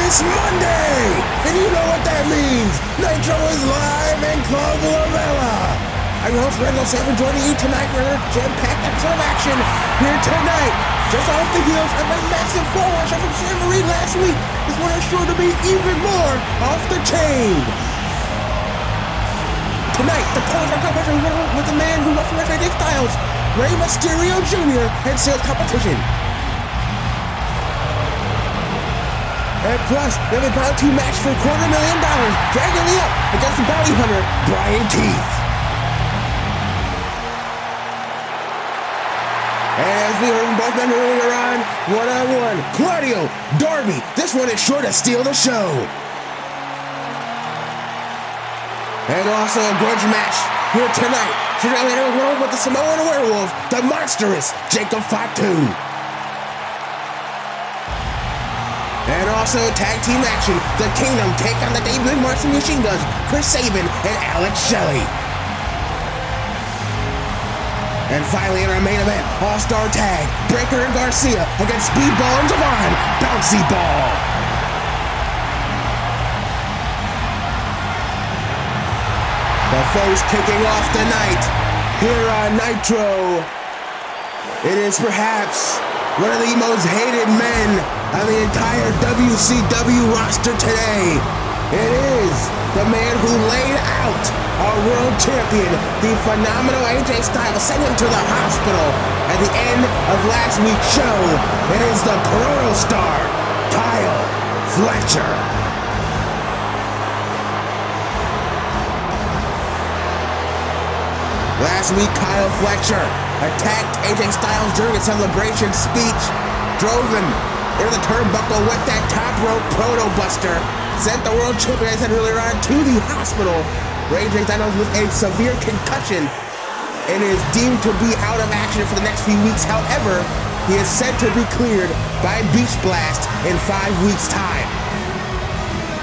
It's Monday, and you know what that means. Nitro is live in Claudio Castagnoli. I'm your host, Randall Saber, joining you tonight for another jam-packed episode of action here tonight. Just off the heels of a massive fall-wash from San Marie last week, this one is sure to be even more off the chain. Tonight, the Protostar competition with the man who lost the AJ Styles, Rey Mysterio Jr. and sales competition. And plus, we have a bounty match for $250,000, dragging me up against the bounty hunter, Bryan Keith. As we heard from both men earlier on, one-on-one, Claudio, Darby, this one is sure to steal the show. And also a grudge match here tonight. Cedric alone with the Samoan werewolf, the monstrous Jacob Fatu. And also tag team action, the Kingdom take on the David Martin Machine Guns, Chris Sabin and Alex Shelley. And finally in our main event, All-Star Tag, Breaker and Garcia against Speedball and Javon, Bouncy Ball. The foes kicking off the night here on Nitro. It is perhaps one of the most hated men on the entire WCW roster today. It is the man who laid out our world champion, the phenomenal AJ Styles, sent him to the hospital at the end of last week's show. It is the Protostar, Kyle Fletcher. Last week, Kyle Fletcher attacked AJ Styles during a celebration speech, drove him into the turnbuckle with that top rope proto buster, sent the world champion, I said earlier on, to the hospital, where AJ Styles with a severe concussion and is deemed to be out of action for the next few weeks. However, he is set to be cleared by Beach Blast in 5 weeks' time.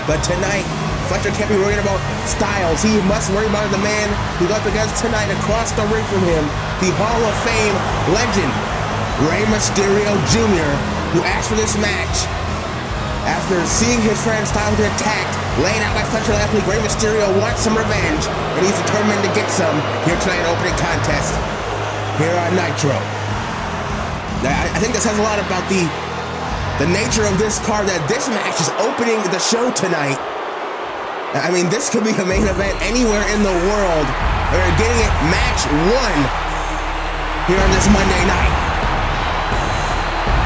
But tonight, Fletcher can't be worried about Styles. He must worry about the man who's up against tonight across the ring from him, the Hall of Fame legend, Rey Mysterio Jr., who asked for this match after seeing his friend Styles get attacked, laid out by Fletcher last week. Rey Mysterio wants some revenge, and he's determined to get some here tonight in opening contest here on Nitro. Now, I think this says a lot about the nature of this card, that this match is opening the show tonight. I mean, this could be a main event anywhere in the world. We're getting it match 1 here on this Monday night.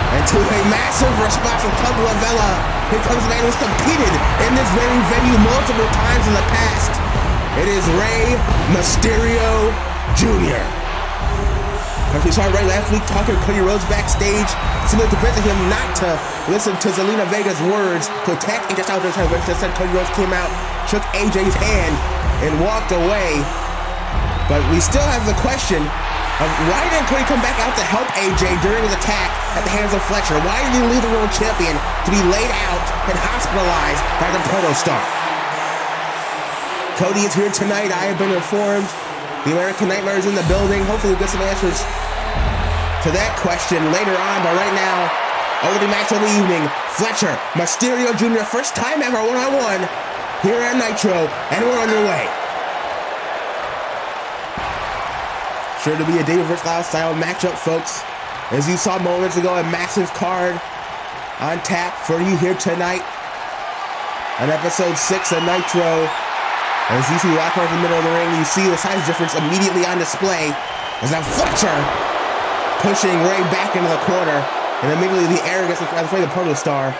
And to a massive response from Claudio Castagnoli, here comes the man who's competed in this very venue multiple times in the past. It is Rey Mysterio Jr. As we saw Rey last week talking to Cody Rhodes backstage, simply convincing him not to listen to Zelina Vega's words to attack AJ Styles. Instead, Cody Rhodes came out, shook AJ's hand, and walked away. But we still have the question of why didn't Cody come back out to help AJ during his attack at the hands of Fletcher? Why did he leave the world champion to be laid out and hospitalized by the Protostar? Cody is here tonight. I have been informed. The American Nightmare is in the building. Hopefully we'll get some answers to that question later on. But right now, over the match of the evening, Fletcher, Mysterio Jr., first time ever one-on-one here at Nitro, and we're underway. Sure to be a David vs. Goliath style matchup, folks. As you saw moments ago, a massive card on tap for you here tonight on episode 6 of Nitro. As you see Rock in the middle of the ring, you see the size difference immediately on display. As now Fletcher pushing Rey back into the corner, and immediately the arrogance of the Protostar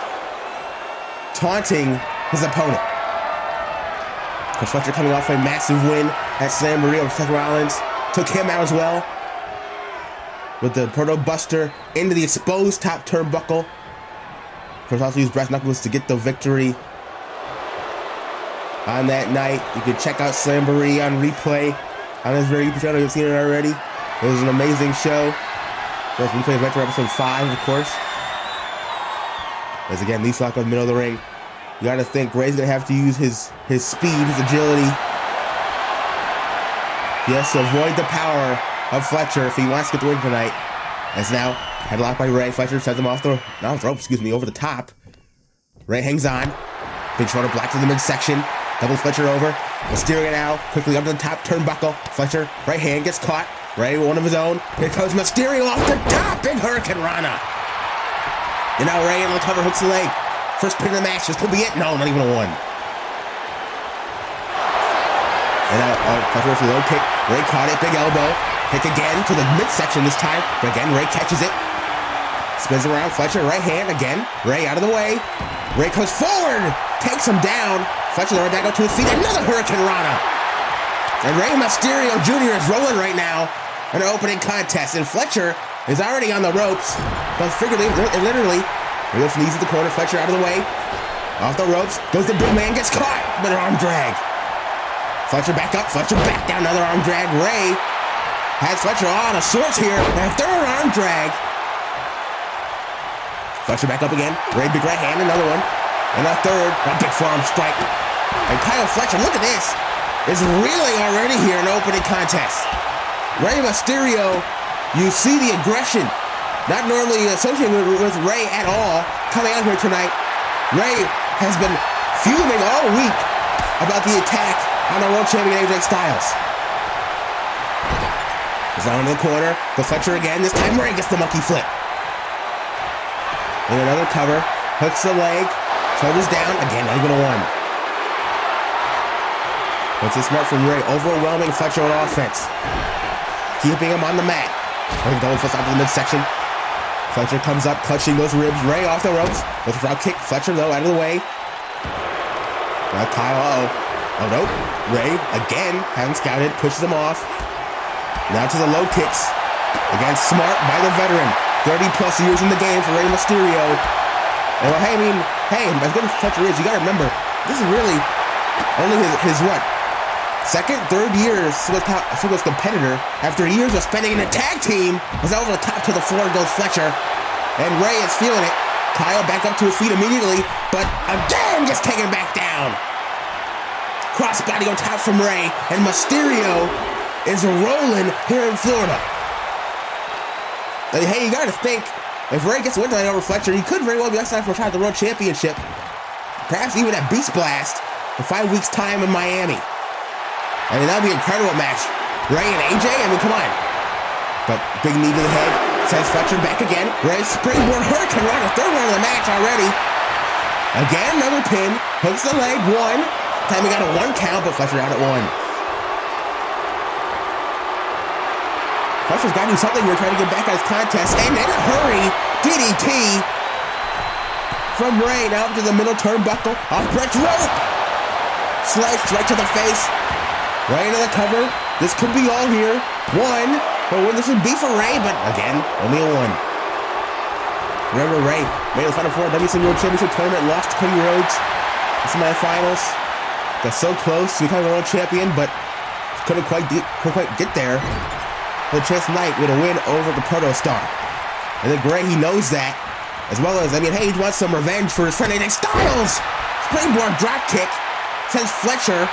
taunting his opponent. Because Fletcher coming off a massive win at San Marie over Seth Rollins, took him out as well with the Proto Buster into the exposed top turnbuckle. Of course, also used brass knuckles to get the victory on that night. You can check out San Marie on replay on this very YouTube channel. You've seen it already. It was an amazing show. First replay of Retro episode 5, of course. As again, these lock in the middle of the ring. You gotta think Rey's gonna have to use his speed, his agility. Yes, avoid the power of Fletcher if he wants to get the win tonight. As now, headlock by Rey. Fletcher sends him off the, not off the rope, over the top. Rey hangs on. Big shoulder block to the midsection. Double Fletcher over. Mysterio now, quickly up to the top turnbuckle. Fletcher, right hand gets caught. Rey, one of his own. Here comes Mysterio off the top. Big Hurricane Rana. And now Rey on the cover hooks the leg. First pin of the match. This could be it. No, not even a 1. And now Fletcher with a low kick. Rey caught it. Big elbow. Kick again to the midsection this time. But again, Rey catches it. Spins around. Fletcher, right hand again. Rey out of the way. Rey comes forward. Takes him down. Fletcher right back up to his feet. Another Hurricane Rana. And Rey Mysterio Jr. is rolling right now in an opening contest. And Fletcher is already on the ropes. But figuratively and literally, he goes knees at the corner. Fletcher out of the way. Off the ropes. Goes the big man. Gets caught. But an arm drag. Fletcher back up. Fletcher back down. Another arm drag. Rey has Fletcher on a sorts here. And a third arm drag. Fletcher back up again. Rey, big right hand. Another one. And a third. A big forearm strike. And Kyle Fletcher, look at this, is reeling already here in the opening contest. Rey Mysterio, you see the aggression, not normally associated with Rey at all, coming out here tonight. Rey has been fuming all week about the attack on the world champion AJ Styles. He's down in the corner. The Fletcher again. This time Rey gets the monkey flip. And another cover. Hooks the leg. Shoulders down. Again, not even a 1. What's this smart from Rey? Overwhelming Fletcher on offense. Keeping him on the mat. Rey double fist off to the midsection. Fletcher comes up, clutching those ribs. Rey off the ropes. With a drop kick. Fletcher, though, out of the way. Now Kyle, oh nope. Rey, again, having scouted, pushes him off. Now to the low kicks. Again, smart by the veteran. 30+ years in the game for Rey Mysterio. And well, hey, as good as Fletcher is, you gotta remember, this is really only his what? Second, third year as singles competitor. After years of spending in a tag team, is over the top to the floor goes Fletcher. And Rey is feeling it. Kyle back up to his feet immediately, but again gets taken back down. Crossbody on top from Rey, and Mysterio is rolling here in Florida. And hey, you gotta think, if Rey gets a win tonight over Fletcher, he could very well be outside for a shot at the World Championship. Perhaps even at Beast Blast in 5 weeks' time in Miami. I mean, that would be an incredible match. Rey and AJ, I mean, come on. But big knee to the head, sends Fletcher back again. Rey springboard Hurricane Rana, third one of the match already. Again, another pin, hooks the leg, 1. Time he got a 1 count, but Fletcher out at 1. Fletcher's got to do something here, trying to get back at his contest. And in a hurry, DDT from Rey, now up to the middle turnbuckle, off Brett's rope. Sliced right to the face. Rey into the cover. This could be all here. 1. But this would be for Rey, but again, only a 1. Remember, Rey made the Final Four WCW World Championship tournament, lost to Cody Rhodes in the semifinals. Got so close to becoming a world champion, but couldn't quite get there. For the chance tonight with a win over the Protostar. And then Rey, he knows that. As well as, I mean, hey, he wants some revenge for his friend AJ Styles. Springboard drop kick. Sends Fletcher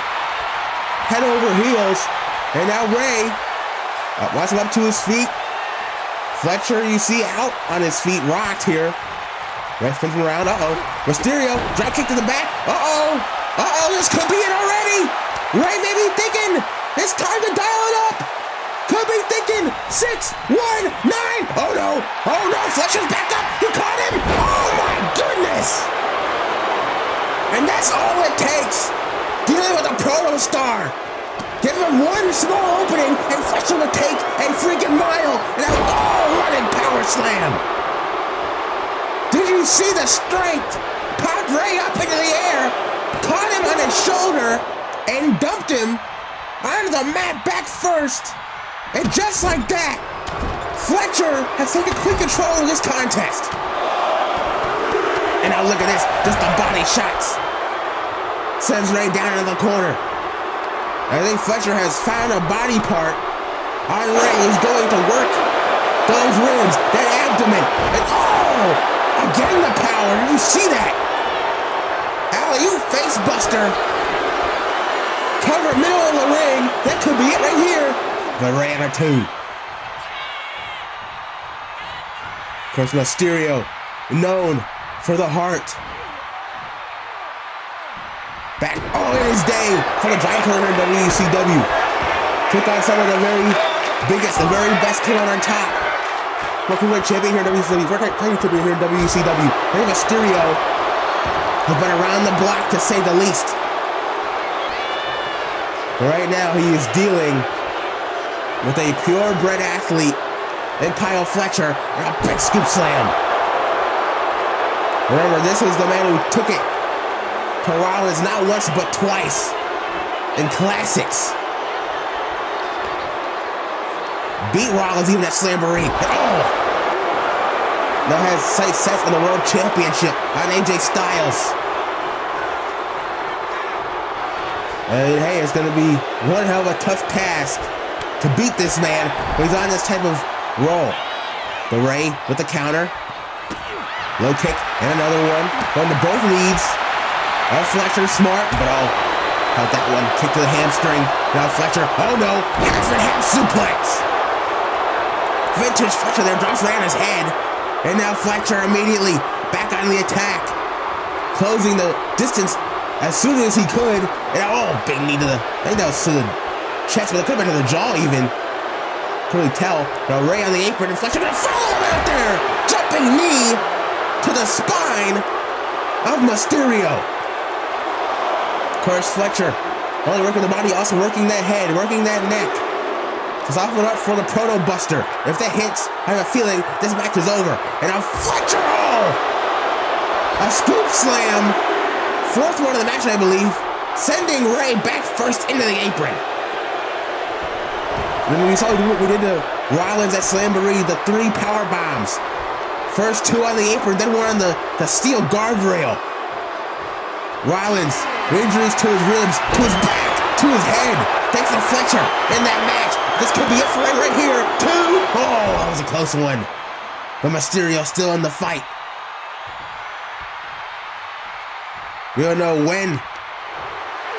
head over heels. And now Rey wants him up to his feet. Fletcher, you see, out on his feet, rocked here. Rey spins him around. Mysterio, drop kick to the back. This could be it already. Rey may be thinking, it's time to dial it up. Could be thinking 6, 1, 9. Oh no. Fletcher's back up. He caught him. Oh my goodness. And that's all it takes. Dealing with a Protostar. Give him one small opening and Fletcher will take a freaking mile and have all running power slam. Did you see the strength? Popped Rey up into the air, caught him on his shoulder, and dumped him onto the mat back first. And just like that, Fletcher has taken complete control of this contest. And now look at this, just the body shots. Sends Rey down in the corner. I think Fletcher has found a body part on Rey who's going to work those ribs, that abdomen, and again the power, you see that? Alley-oop face buster. Cover middle of the ring, that could be it right here. But Rey on a 2. Of course, Mysterio, known for the heart. Back in his day, from the giant killer in WCW. Took on some of the very biggest, the very best killer on top. Working with champion here in WCW. Working champion here in WCW. Rey Mysterio has been around the block to say the least. But right now he is dealing with a purebred athlete in Kyle Fletcher and a big scoop slam. Remember, this is the man who took it to Rollins not once but twice in classics. Beat Rollins even at Slamboree. Now has sights set on the World Championship on AJ Styles. And hey, it's going to be one hell of a tough task to beat this man when he's on this type of roll. The Rey with the counter. Low kick and another one. Going to both leads. Fletcher smart, but caught that one. Kick to the hamstring. Now Fletcher, half and half suplex. Vintage Fletcher there, drops right on his head. And now Fletcher immediately back on the attack. Closing the distance as soon as he could. And big knee to the, I think that was to the chest, but it could have been to the jaw even. Couldn't really tell. Now Rey on the apron and Fletcher gonna follow him out there. Jumping knee to the spine of Mysterio. Of course, Fletcher only working the body, also working that head, working that neck. Just offering up for the Proto Buster. If that hits, I have a feeling this match is over. And now Fletcher, a scoop slam. Fourth one of the match, I believe. Sending Rey back first into the apron. And we saw what we did to Rollins at Slamboree, the 3 power bombs. First 2 on the apron, then 1 on the steel guardrail. Rollins, injuries to his ribs, to his back, to his head. Thanks to Fletcher in that match. This could be it for him right here. 2. That was a close one. But Mysterio still in the fight. We don't know when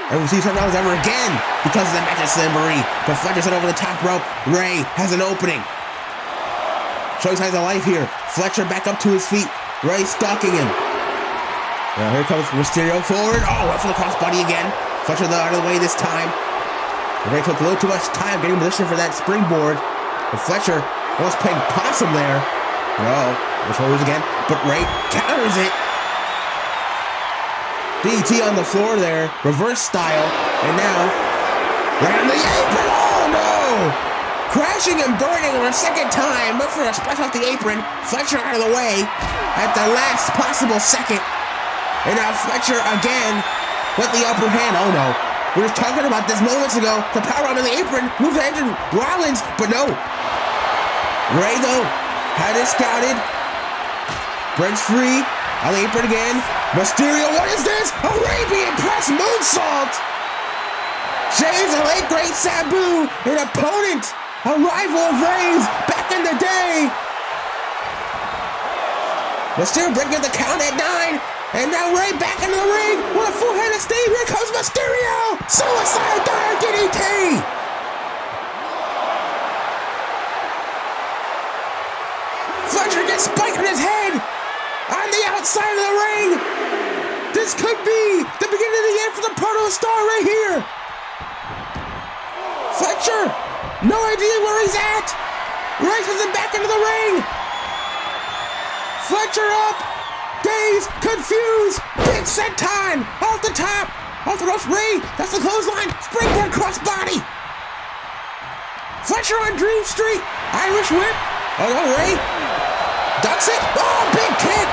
and we'll see Rollins ever again because of the match at Slamboree. But Fletcher set over the top rope. Rey has an opening. Showing signs of life here. Fletcher back up to his feet. Rey stalking him. Now here comes Mysterio forward. Went for the crossbody again. Fletcher out of the way this time. Rey took a little too much time getting position for that springboard. And Fletcher almost playing possum there. The shoulders again. But Rey counters it. DT on the floor there. Reverse style. And now right on the apron. Crashing and burning for a second time. Went for a splash off the apron. Fletcher out of the way at the last possible second. And now Fletcher again with the upper hand. We were talking about this moments ago. The power on the apron. Move the engine. Rollins. But no. Rey though had it scouted. Breaks free. On the apron again. Mysterio, what is this? Arabian press moonsault. James, the late great Sabu, an opponent, a rival of Rey's back in the day. Mysterio breaking the count at 9. And now Rey back into the ring with a full-handed stave. Here comes Mysterio. Suicide dive DDT. Fletcher gets spiked in his head. On the outside of the ring. This could be the beginning of the end for the Protostar right here. Fletcher, no idea where he's at. Rey sends him back into the ring. Fletcher up. Dazed, confused. Big set time. Off the top. Off the ropes. Rey, that's the clothesline. Springboard crossbody. Fletcher on Dream Street. Irish whip. Rey. Ducks it. Big kick.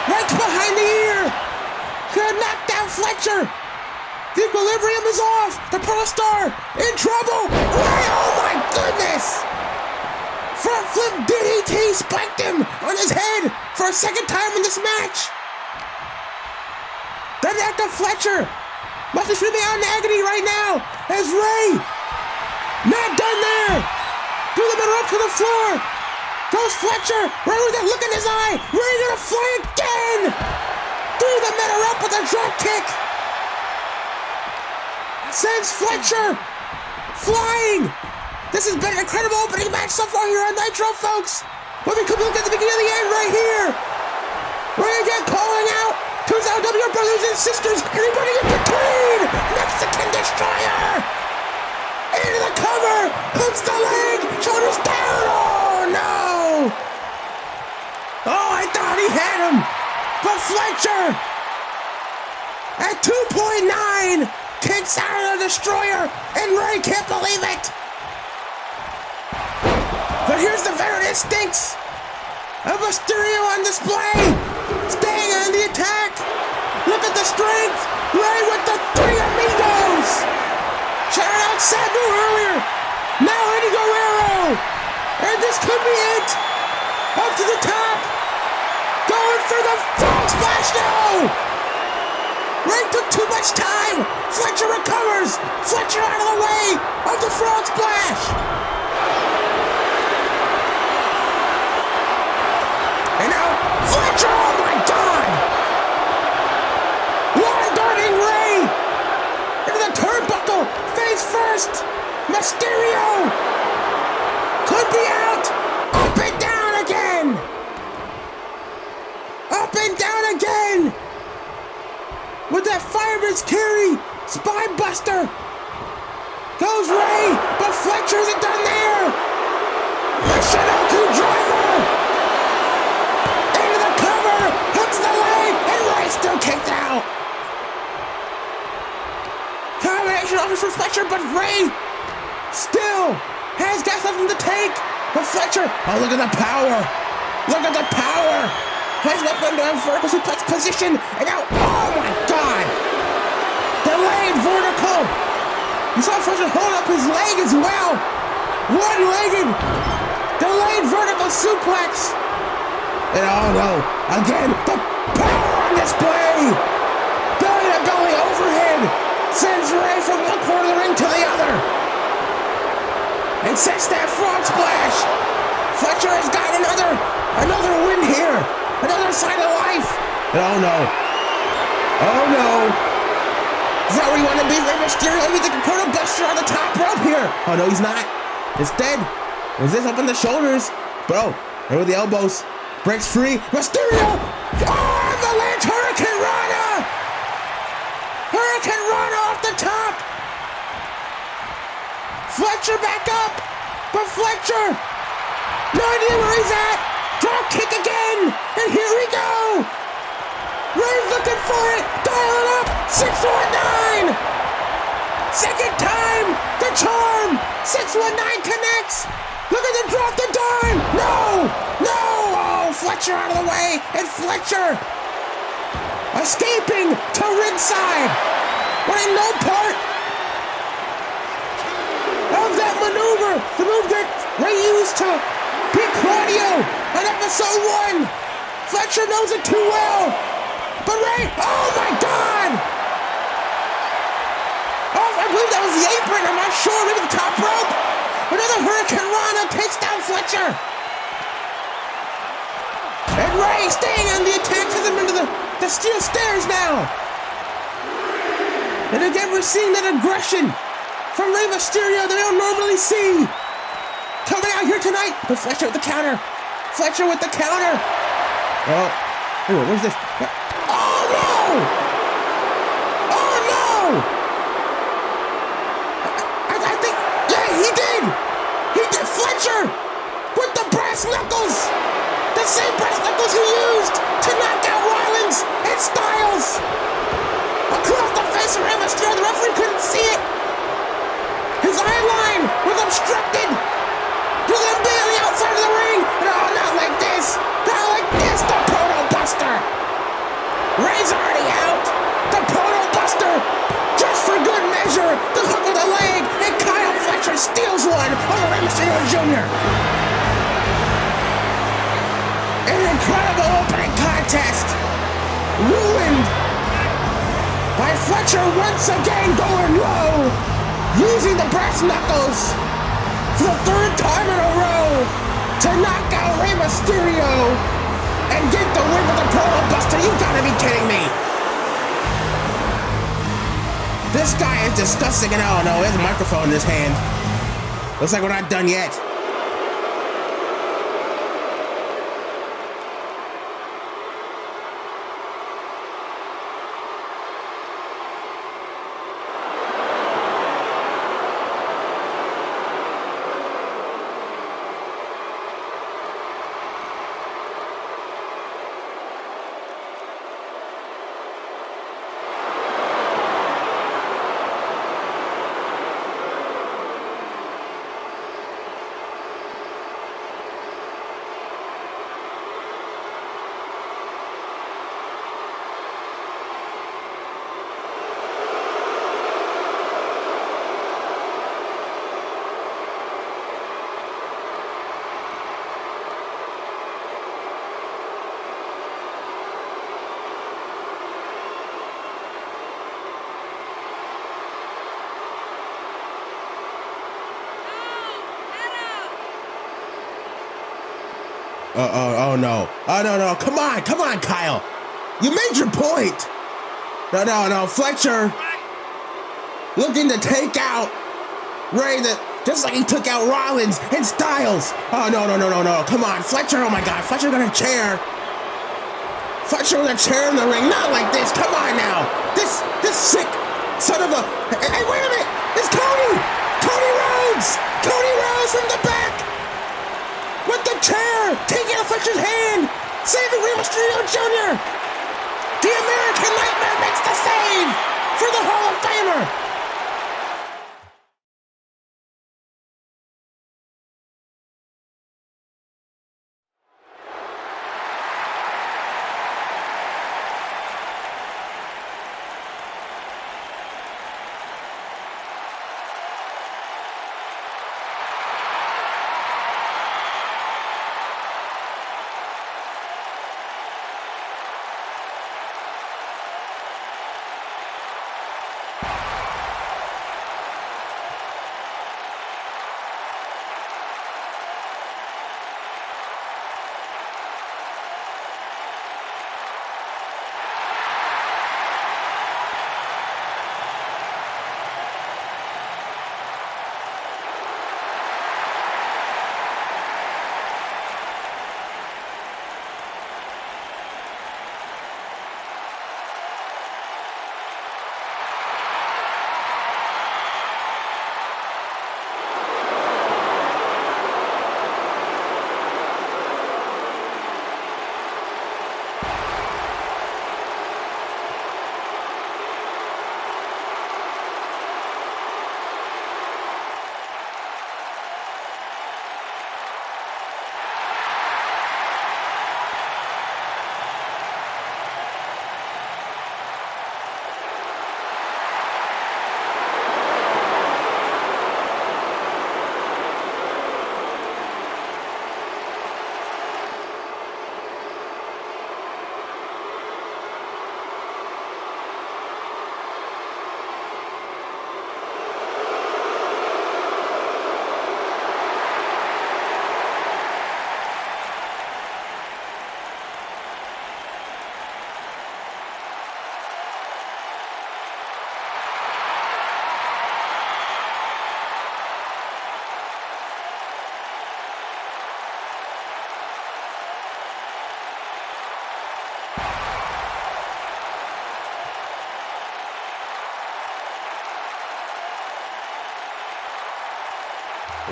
Right behind the ear. Could knock down Fletcher. The equilibrium is off. The Protostar in trouble. Rey, my goodness. Front flip DDT spiked him on his head for a second time in this match. Then after Fletcher must be screaming out in agony right now as Rey not done there. Through the middle up to the floor. Goes Fletcher. Rey with that look in his eye. Rey gonna fly again. Through the middle up with a drop kick. Sends Fletcher flying. This has been an incredible opening match so far here on Nitro, folks. But we could look at the beginning of the end right here. Rey again calling out Two LW brothers and sisters. Anybody in between? Mexican Destroyer. Into the cover. Hooks the leg. Shoulders down. Oh, no. Oh, I thought he had him. But Fletcher, at 2.9, kicks out of the Destroyer, and Rey can't believe it. But here's the veteran instincts of Mysterio on display, staying on the attack. Look at the strength. Rey with the three amigos. Shout out Sabu earlier. Now Eddie Guerrero. And this could be it. Up to the top. Going for the frog splash now. Rey took too much time. Fletcher recovers. Fletcher out of the way of the frog splash. And now Fletcher, oh my God! Lawn darting Rey into the turnbuckle, face first. Mysterio could be out. Up and down again. Up and down again. With that fireman's carry, spine buster. Goes Rey, but Fletcher isn't done there. The Shinoku driver. Into the cover, hooks the leg, and Rey still kicked out. Combination offers for Fletcher, but Rey still has got something to take. But Fletcher, oh look at the power. Look at the power. Has weapon down vertical suplex position, and now, oh my God! Delayed vertical! You saw Fletcher hold up his leg as well! One-legged! Delayed vertical suplex! And oh no, again, the power on display! Belly-to-belly overhead! Sends Rey from one corner of the ring to the other! And sets that frog splash! Fletcher has got another win here! Another sign of life! Oh no. Oh no. Is that where you want to be, Rey Mysterio? You think a Protostar on the top rope here? Oh no, he's not. Instead, was this up on the shoulders? Bro, there with the elbows. Breaks free. Mysterio! Oh, avalanche Hurricane Rana! Hurricane Rana off the top! Fletcher back up! But Fletcher! No idea where he's at! Drop kick again! And here we go! Rey's looking for it! Dial it up! 619! Second time! The charm! 619 connects! Look at the drop the dime! No! No! Oh, Fletcher out of the way! And Fletcher escaping to ringside! Wanting no part of that maneuver! The move that Rey used to beat Claudio on episode 1! Fletcher knows it too well! But Rey, oh my God! Oh, I believe that was the apron, I'm not sure, maybe the top rope! Another Hurricane Rana takes down Fletcher! And Rey staying on the attack, sends him into the steel stairs now! And again, we're seeing that aggression from Rey Mysterio that we don't normally see! Coming out here tonight, but Fletcher with the counter. Fletcher with the counter. Oh, where's this? Oh no! Oh no! I think, yeah, he did. Fletcher with the brass knuckles. The same brass knuckles he used to knock out Rollins and Styles. Across the face of Rey Mysterio, the referee couldn't see it. His eye line was obstructed. He's gonna be on the outside of the ring. No, not like this. Not like this. The Proto-Buster. Rey's already out. The Proto-Buster. Just for good measure. The hook of the leg. And Kyle Fletcher steals one over Rey Mysterio Jr. An incredible opening contest. Ruined by Fletcher once again going low. Using the brass knuckles. For the third time in a row to knock out Rey Mysterio and get the win with the Proto-Buster. You gotta be kidding me. This guy is disgusting, and oh no, he has a microphone in his hand. Looks like we're not done yet. Oh no. Oh no. Come on, Kyle. You made your point. No. Fletcher looking to take out Rey, just like he took out Rollins and Styles. Oh no. Come on, Fletcher. Oh my God, Fletcher got a chair. Fletcher with a chair in the ring. Not like this. Come on now. This sick son of a. Hey, wait a minute. It's Cody. Cody Rhodes. Cody Rhodes from the back with the chair, taking out Fletcher's hand, saving Rey Mysterio Jr. The American Nightmare makes the save for the Hall of Famer.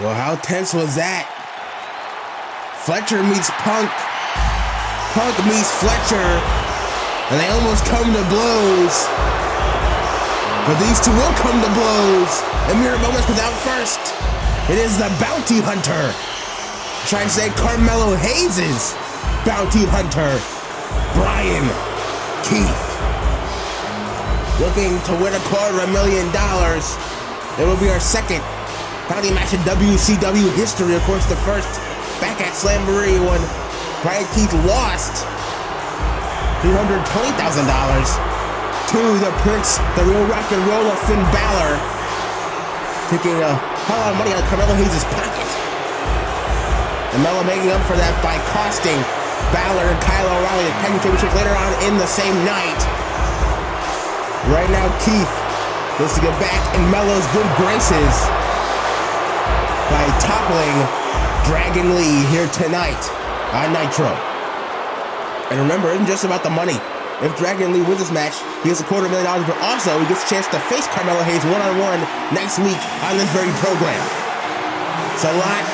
Well, how tense was that? Fletcher meets Punk. Punk meets Fletcher. And they almost come to blows. But these two will come to blows in mere moments, because out first, it is the Bounty Hunter. Trying to say Carmelo Hayes' Bounty Hunter, Bryan Keith. Looking to win $250,000. It will be our second bounty match in WCW history. Of course, the first back at Slamboree when Bryan Keith lost $320,000 to the Prince, the real rock and roller Finn Balor, taking a whole lot of money out of Carmelo Hayes' pocket. And Melo making up for that by costing Balor and Kyle O'Reilly the tag team championship later on in the same night. Right now, Keith wants to get back in Melo's good graces by toppling Dragon Lee here tonight on Nitro. And remember, it isn't just about the money. If Dragon Lee wins this match, he gets $250,000, but also he gets a chance to face Carmelo Hayes one-on-one next week on this very program. It's a lot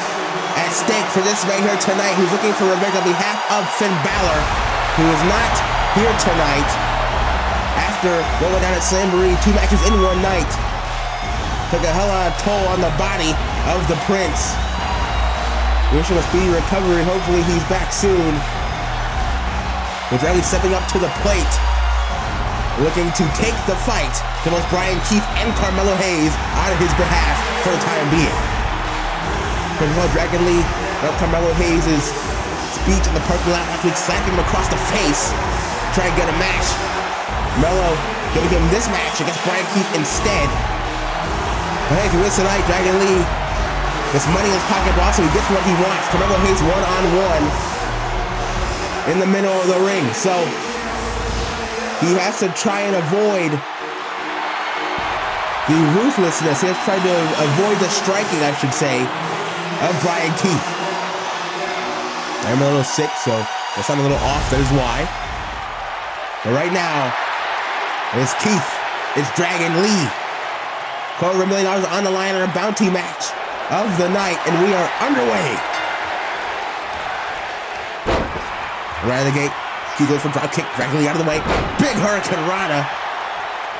at stake for this man here tonight, who's looking for revenge on behalf of Finn Balor, who is not here tonight after what went down at Slamboree, 2 matches in one night. Took a hell of a toll on the body of the Prince. Wish him a speedy recovery. Hopefully he's back soon. With Riley stepping up to the plate, looking to take the fight to both Bryan Keith and Carmelo Hayes on his behalf for the time being. Because Dragon Lee got Carmelo Hayes' speech in the parking lot after slapping him across the face, trying to get a match. Melo giving him this match against Bryan Keith instead. But hey, if he wins tonight, Dragon Lee gets money in his pocket, but also he gets what he wants. Carmelo Hayes one-on-one in the middle of the ring. So he has to try and avoid the ruthlessness. He has to try to avoid the striking, I should say, of Bryan Keith. I'm a little sick, so I sound a little off. That is why. But right now, it's Keith. It's Dragon Lee. $250 million on the line in a bounty match of the night, and we are underway. Right out of the gate, he goes for drop kick, Dragon Lee out of the way. Big Hurricane Rana.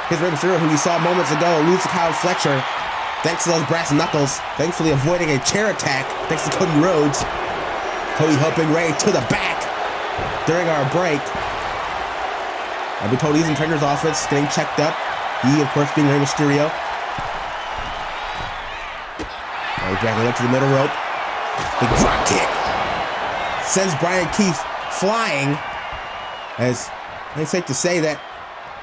Here's Rey Mysterio, who we saw moments ago, lose to Kyle Fletcher. Thanks to those brass knuckles, thankfully avoiding a chair attack, thanks to Cody Rhodes. Cody helping Rey to the back during our break. I've been told he's in trainer's office, getting checked up. He, of course, being Rey Mysterio. Dragging up to the middle rope. Big drop kick. Sends Bryan Keith flying. As it's safe to say that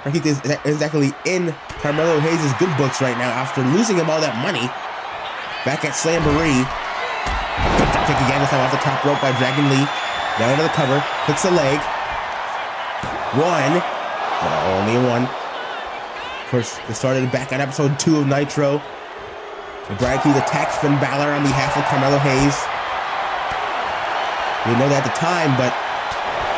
Bryan Keith is exactly in Carmelo Hayes' good books right now after losing him all that money back at Slamboree. Big drop kick again, this time off the top rope by Dragon Lee. Down under the cover. Hooks the leg. One. No, only one. Of course, it started back on episode 2 of Nitro. Bryan Keith attacks Finn Balor on behalf of Carmelo Hayes. We didn't know that at the time, but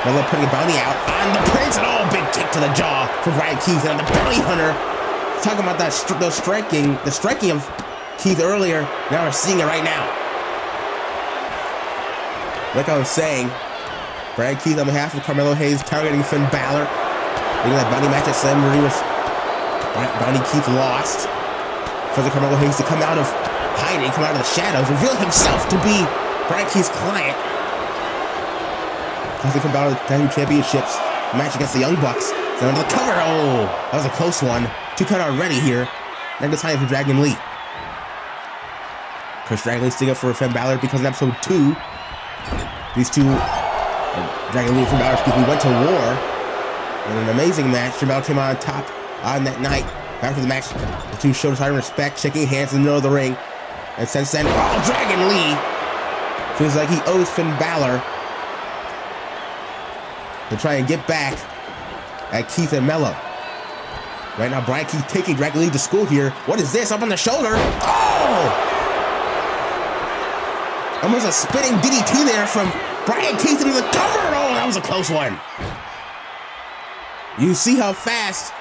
Melo putting a bounty out on the Prince. And oh, big kick to the jaw for Bryan Keith. And on the bounty hunter, talking about that the striking of Keith earlier. Now we're seeing it right now. Like I was saying, Bryan Keith on behalf of Carmelo Hayes targeting Finn Balor. Look at that bounty match at Slamboree was Bounty Keith lost. For the Carmelo Hayes to come out of hiding, come out of the shadows, reveal himself to be Bryan Keith's client. As they come out of the Tag Team Championships match against the Young Bucks. So under the cover, oh, that was a close one. 2 count already here. Then good time for Dragon Lee. Of course, Dragon Lee sticking up for Finn Balor because in episode 2, these two, Dragon Lee and Finn Balor, went to war in an amazing match. Finn Balor came out on top on that night. After the match, the two showed sign of respect, shaking hands in the middle of the ring. And since then, oh, Dragon Lee feels like he owes Finn Balor to try and get back at Keith and Melo. Right now, Bryan Keith taking Dragon Lee to school here. What is this? Up on the shoulder. Oh! Almost a spinning DDT there from Bryan Keith into the cover. Oh, that was a close one. You see how fast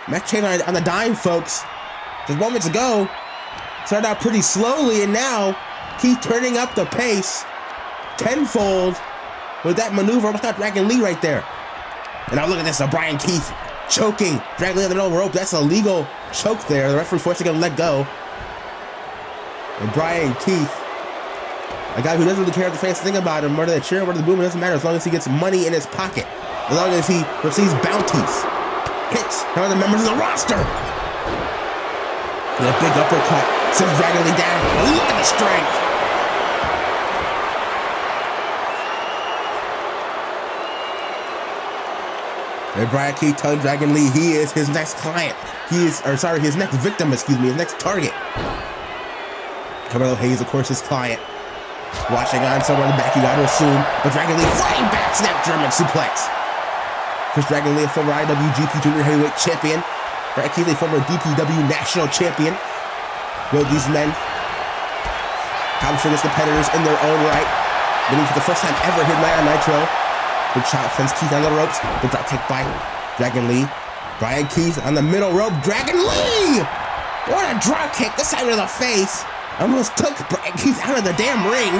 match change on the dime, folks. Just moments ago, started out pretty slowly, and now Keith turning up the pace tenfold with that maneuver. What's that Dragon Lee right there? And now look at this, Bryan Keith choking Dragon Lee on the middle of the rope. That's a legal choke there. The referee forcing him to let go. And Bryan Keith, a guy who doesn't really care what the fans think about him, whether they cheer him, whether they boo him, it doesn't matter as long as he gets money in his pocket, as long as he receives bounties. Hits one of the members of the roster. And a big uppercut sends Dragon Lee down. Oh, look at the strength. And Bryan Keith telling Dragon Lee he is his next client. His next victim, his next target. Carmelo Hayes, of course, his client. Watching on somewhere in the back, you got to assume. But Dragon Lee flying back, snap German suplex. Chris Dragon Lee, a former IWGP Junior Heavyweight Champion. Bryan Keith, a former DPW National Champion. Both these men accomplishing as competitors in their own right. Winning for the first time ever here tonight on Nitro. Good shot sends Keith on the ropes. Good drop kick by Dragon Lee. Bryan Keith on the middle rope. Dragon Lee! What a drop kick. This time to the face. Almost took Bryan Keith out of the damn ring.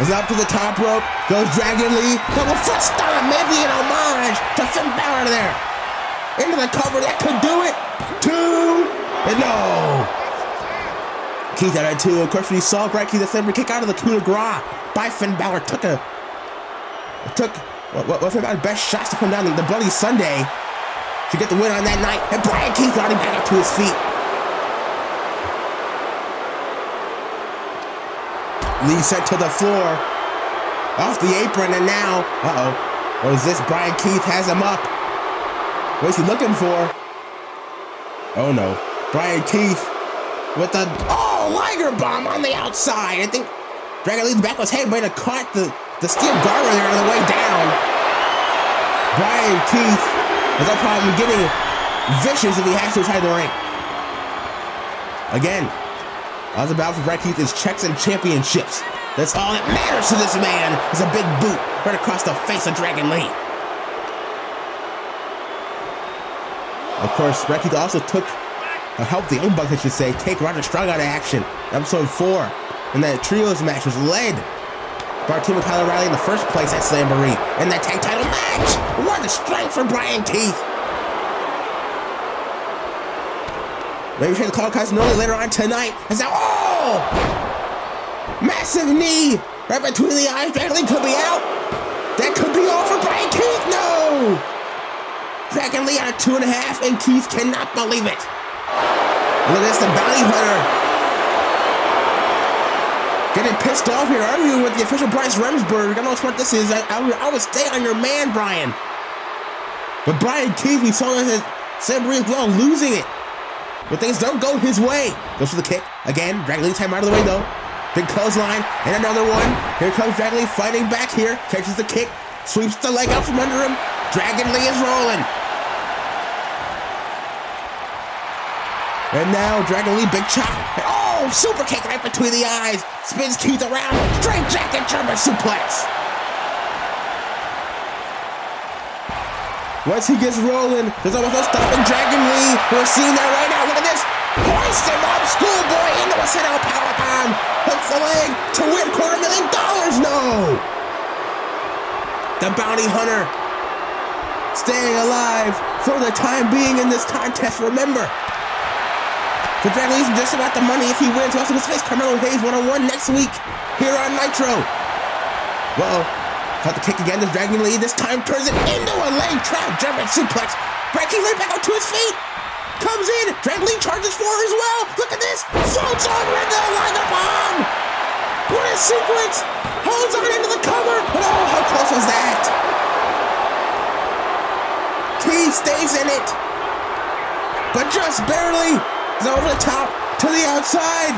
Is up to the top rope. Goes Dragon Lee. Double foot stomp. Maybe an homage to Finn Balor there. Into the cover. That could do it. 2. And no. Keith out at 2. Of course, when he saw Bryan Keith the kick out of the coup de grace by Finn Balor. Took what Finn Balor's best shots to come down the Bloody Sunday to get the win on that night. And Bryan Keith got him back up to his feet. Lee sent to the floor, off the apron, and now, what is this? Bryan Keith has him up. What is he looking for? Oh no, Bryan Keith with the, Liger bomb on the outside. I think Dragon Lee's back was head, might have caught the the steel guardrail there on the way down. Bryan Keith has no problem getting vicious if he has to inside the ring. Again, all it's about for Bryan Keith is checks and championships. That's all that matters to this man. Is a big boot right across the face of Dragon Lee. Of course, Bryan Keith also helped the Young Bucks, I should say, take Roderick Strong out of action. Episode 4. And that trios match was led by our team with Kyle O'Reilly in the first place at Slamboree. And that tag title match! What a strength from Bryan Keith! Maybe try to call Castagnoli later on tonight. As now, oh! Massive knee right between the eyes. Dragon Lee could be out. That could be all for Bryan Keith. No! Dragon Lee out of 2.5, and Keith cannot believe it. Look at this, the bounty hunter. Getting pissed off here, arguing with the official Bryce Remsburg. I don't know what this is. I would stay on your man, Bryan. But Bryan Keith, we saw this at Slamboree as well, losing it. But things don't go his way. Goes for the kick. Again, Dragon Lee time out of the way though. Big clothesline, and another one. Here comes Dragon Lee fighting back here. Catches the kick, sweeps the leg out from under him. Dragon Lee is rolling. And now Dragon Lee, big chop. Oh, super kick right between the eyes. Spins Keith around. Straight jacket German suplex. Once he gets rolling, there's almost no stopping Dragon Lee. We're seeing that right now. Look at this. Hoist him up, schoolboy, into a sit-out powerbomb. Hooks the leg to win $250,000. No. The bounty hunter staying alive for the time being in this contest. Remember, for Dragon Lee, just about the money if he wins. He also gets to face Carmelo Hayes one-on-one next week here on Nitro. Well, caught the kick again to Dragon Lee. This time turns it into a leg trap German suplex. Bryan Keith right back up to his feet. Comes in. Dragon Lee charges forward as well. Look at this. Floats over into the Liger bomb. What a sequence. Holds on into the cover. But oh, how close was that? Keith stays in it. But just barely. He's over the top to the outside.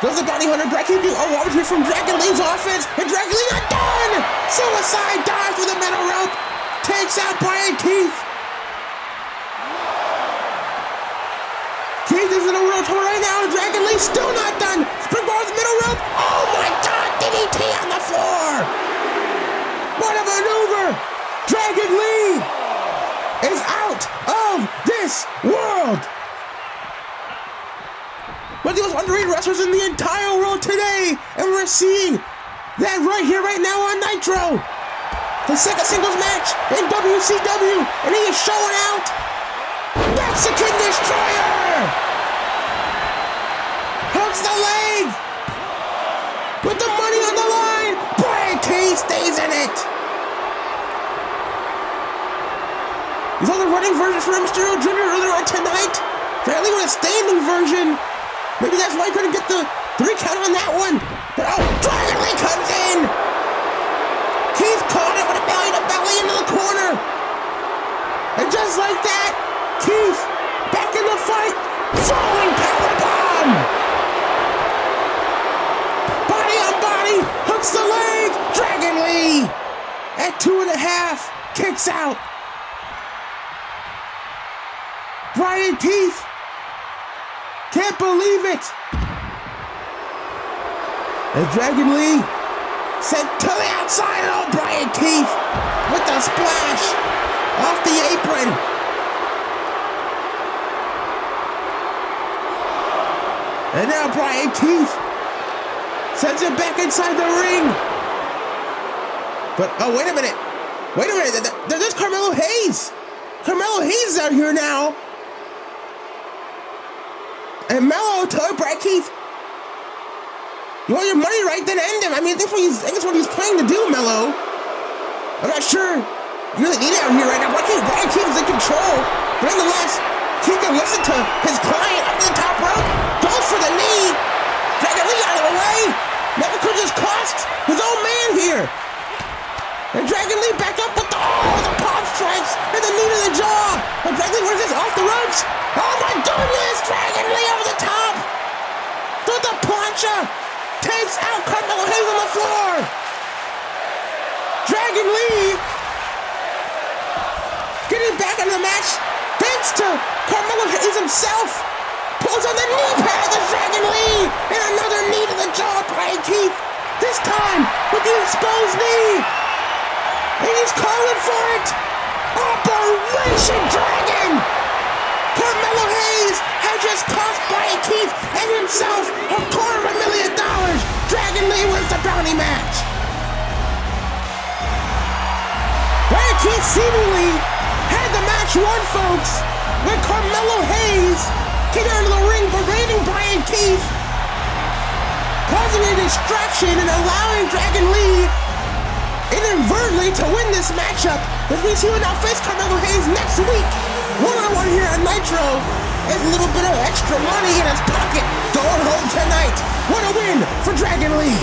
Goes the bounty hunter. Bryan Keith. Oh, over here from Dragon Lee's offense. And Dragon Lee not done. Suicide dive through the middle rope. Takes out Bryan Keith. Keith is in a world tour right now. And Dragon Lee still not done. Springboard the middle rope. Oh my God. DDT on the floor. What a maneuver. Dragon Lee is out of this world. One of the most underrated wrestlers in the entire world today. And we're seeing that right here, right now on Nitro. The second singles match in WCW. And he is showing out. Mexican Destroyer. Hooks the leg. With the money on the line. Bryan Keith stays in it. You saw the running version for Rey Mysterio Jr. earlier on tonight. Dragon Lee with a standing version. Maybe that's why he couldn't get the 3 count on that one. But oh, Dragon Lee comes in. Keith caught it with a belly-to-belly into the corner. And just like that, Keith back in the fight. Falling powerbomb. Body on body. Hooks the leg. Dragon Lee at 2.5 kicks out. Bryan Keith can't believe it. And Dragon Lee sent to the outside. Oh, Bryan Keith with the splash off the apron. And now Bryan Keith sends it back inside the ring. But oh, wait a minute. There's Carmelo Hayes. Carmelo Hayes is out here now. And Melo told Bryan Keith, you want your money right, then end him. I mean, I think that's what he's planning to do, Melo. I'm not sure you really need it out here right now. Bryan Keith is in control. But nonetheless, Keith can listen to his client up to the top rope. Goes for the knee. Dragon Lee out of the way. Never could just cost his own man here. And Dragon Lee back up with the palm strikes and the knee to the jaw. And Dragon Lee, what is this, off the ropes? Oh my goodness, Dragon Lee over the top. Through the plancha. takes out Carmelo Hayes on the floor. Dragon Lee getting back in the match thanks to Carmelo Hayes himself. Pulls on the knee pad of the Dragon Lee and another knee to the jaw of Bryan Keith. This time with the exposed knee. And he's calling for it. Operation Dragon. Carmelo Hayes had just cost Bryan Keith and himself $250,000. Dragon Lee wins the bounty match. Bryan Keith seemingly had the match won, folks, when Carmelo Hayes came out of the ring berating Bryan Keith, causing a distraction and allowing Dragon Lee inadvertently to win this matchup, which means he will now face Carmelo Hayes next week. One-on-one here at Nitro is a little bit of extra money in his pocket. Going home tonight. What a win for Dragon Lee.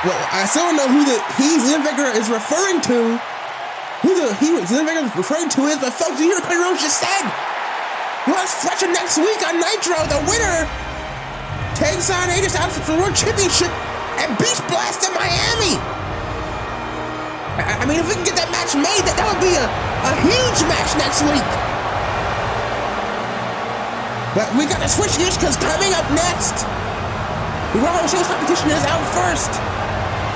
Well, I still don't know who the Invader is referring to. Who the Invader is referring to is, but folks, you hear what Cody Rhodes just said. He wants Fletcher next week on Nitro. The winner takes on AJ Styles for the World Championship at Beach Blast in Miami. I mean, if we can get that match made, that would be a huge match next week. But we gotta switch gears because coming up next, the Raw Show's competition is out first.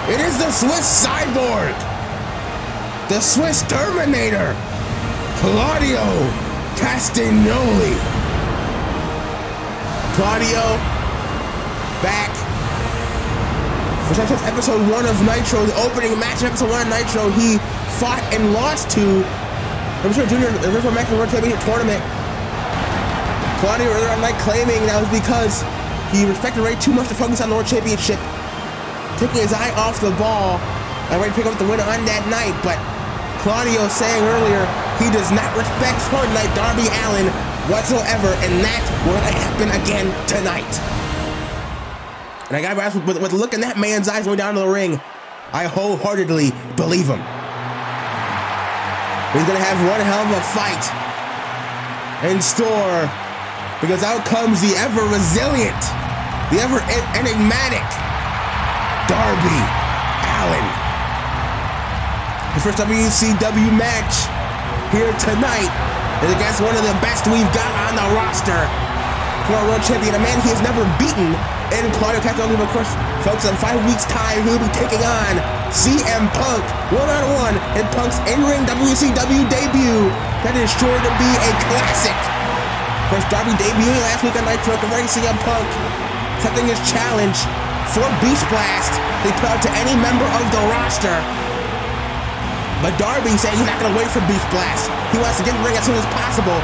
It is the Swiss Cyborg, the Swiss Terminator, Claudio Castagnoli. Claudio back for episode 1 of Nitro, the opening match of episode 1 of Nitro. He fought and lost to Rey Mysterio Jr. the original match in the World Championship tournament. Claudio earlier on night claiming that was because he respected Rey too much to focus on the World Championship, taking his eye off the ball, and Rey picked up the winner on that night. But Claudio saying earlier he does not respect Hard Knight Darby Allin whatsoever, and that will happen again tonight. And I gotta ask, with the look in that man's eyes going down to the ring, I wholeheartedly believe him. He's gonna have one hell of a fight in store, because out comes the ever resilient, the ever enigmatic Darby Allin. His first WCW match here tonight is against one of the best we've got on the roster, former world champion, a man he has never beaten, and Claudio Castagnoli. Of course, folks, in 5 weeks' time, he'll be taking on CM Punk one-on-one in Punk's in-ring WCW debut. That is sure to be a classic. Of course, Darby debuting last week on Nitro, converting CM Punk, accepting his challenge for Beach Blast they put out to any member of the roster. But Darby saying he's not going to wait for Beach Blast. He wants to get in the ring as soon as possible.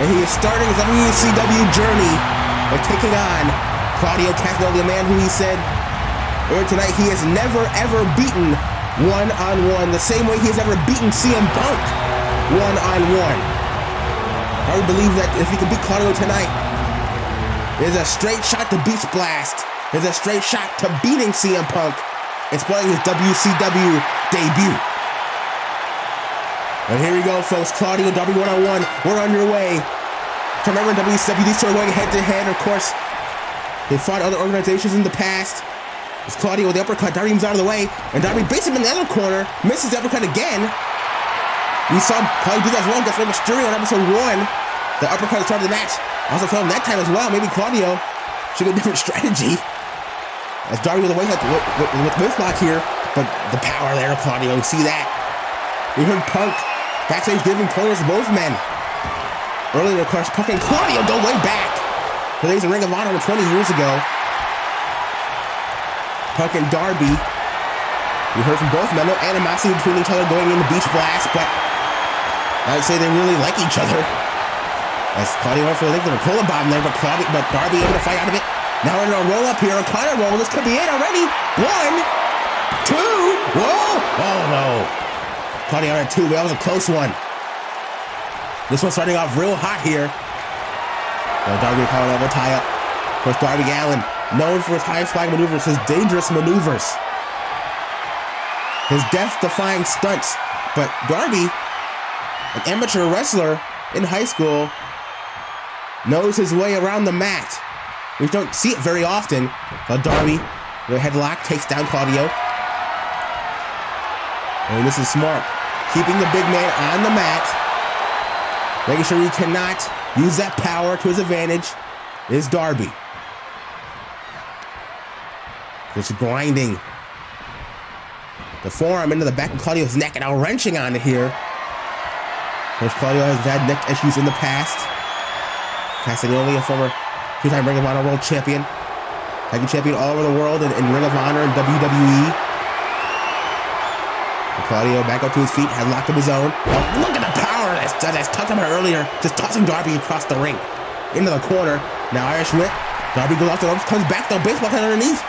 And he is starting his WCW journey of taking on Claudio Castagnoli, a man who he said earlier tonight he has never ever beaten one-on-one, the same way he has ever beaten CM Punk one-on-one. I would believe that if he can beat Claudio tonight, there's a straight shot to Beach Blast. There's a straight shot to beating CM Punk and spoiling his WCW debut. And here we go, folks. Claudio, Darby one-on-one. We're on your way. So remember, WCW, these two are going head-to-head. Of course, they fought other organizations in the past. It's Claudio with the uppercut. Darby moves out of the way. And Darby basically in the other corner. Misses the uppercut again. We saw Claudio do that as well against Rey Mysterio on episode 1. The uppercut at the start of the match. Also filmed that time as well. Maybe Claudio should get a different strategy. As Darby with the waist with block here. But the power there of Claudio. You see that. We heard Punk backstage giving pointers to both men. Earlier, of course, Punk and Claudio go way back. The days in Ring of Honor 20 years ago. Punk and Darby. We heard from both men. No animosity between each other going into Beach Blast, but I would say they really like each other. As Claudio went for the pull a bomb there, but Darby able to fight out of it. Now we're gonna roll up here, a corner roll. This could be it already. 1, 2. Whoa! Oh no! Claudio at 2. That was a close one. This one's starting off real hot here. Darby calling over tie up. Of course, Darby Allin, known for his high flying maneuvers, his dangerous maneuvers, his death-defying stunts. But Darby, an amateur wrestler in high school, knows his way around the mat. We don't see it very often. Darby, the headlock, takes down Claudio. And this is smart. Keeping the big man on the mat. Making sure he cannot use that power to his advantage is Darby. Just grinding the forearm into the back of Claudio's neck and now wrenching on it here. Of course, Claudio has had neck issues in the past. Castagnoli, a former two-time Ring of Honor World Champion. Tag champion all over the world in Ring of Honor and WWE. And Claudio back up to his feet, had locked of his own. Oh, look at the power that's talked about earlier. Just tossing Darby across the ring. Into the corner. Now Irish whip. Darby goes off the ropes, comes back though, baseball head underneath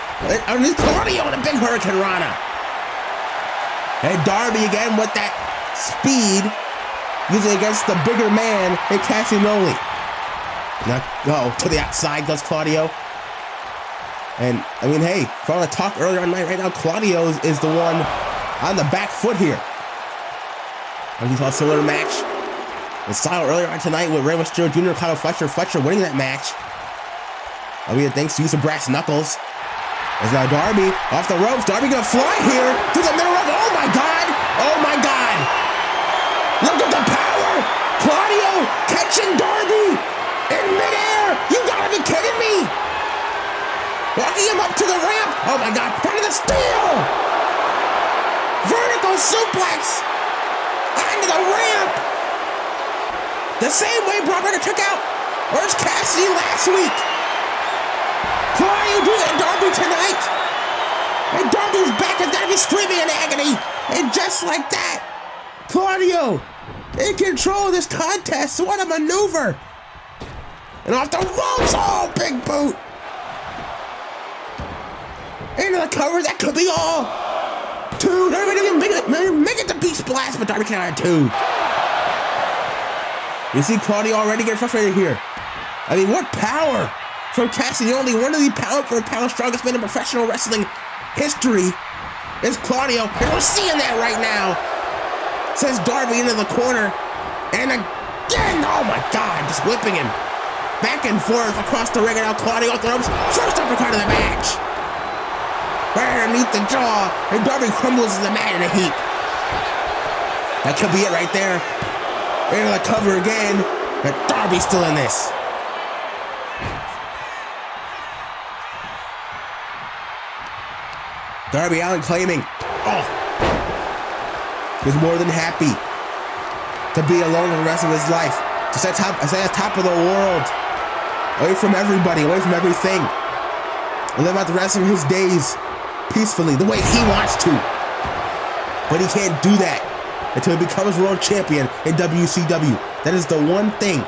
Claudio and a big Hurricane Rana. And Darby again with that speed, using against the bigger man in Castagnoli. Now, to the outside goes Claudio. And, I mean, hey, for all the talk earlier on the night, right now, Claudio is the one on the back foot here. And we saw a similar match in style earlier on tonight with Rey Mysterio Jr. Claudio Fletcher winning that match. We had thanks to use of brass knuckles. As now Darby off the ropes. Darby gonna fly here to the middle of. Oh my God! Oh my God! Look at the power! Claudio catching Darby in midair. You gotta be kidding me! Walking him up to the ramp. Oh my God! Part of the steel. Vertical suplex onto the ramp. The same way Bron took out Orange Cassidy last week. Claudio doing it to Darby tonight. And Darby's back has got to be screaming in agony. And just like that, Claudio in control of this contest. What a maneuver. And off the ropes. Oh, big boot. Into the cover. That could be all. 2. Darby didn't even make it to Beach Blast, but Darby can't have 2. You see Claudio already getting frustrated here. I mean, what power from Castagnoli, one of the pound for pound strongest men in professional wrestling history, is Claudio. And we're seeing that right now. Sends Darby into the corner. And again, oh my God, just whipping him back and forth across the ring. And now Claudio off the ropes. First uppercut of the match. Right underneath the jaw. And Darby crumbles in the mat in a heap. That could be it right there. Into the cover again. But Darby's still in this. Darby Allin claiming, he's more than happy to be alone for the rest of his life. To stay at top of the world. Away from everybody, away from everything. And live out the rest of his days peacefully, the way he wants to. But he can't do that until he becomes world champion in WCW. That is the one thing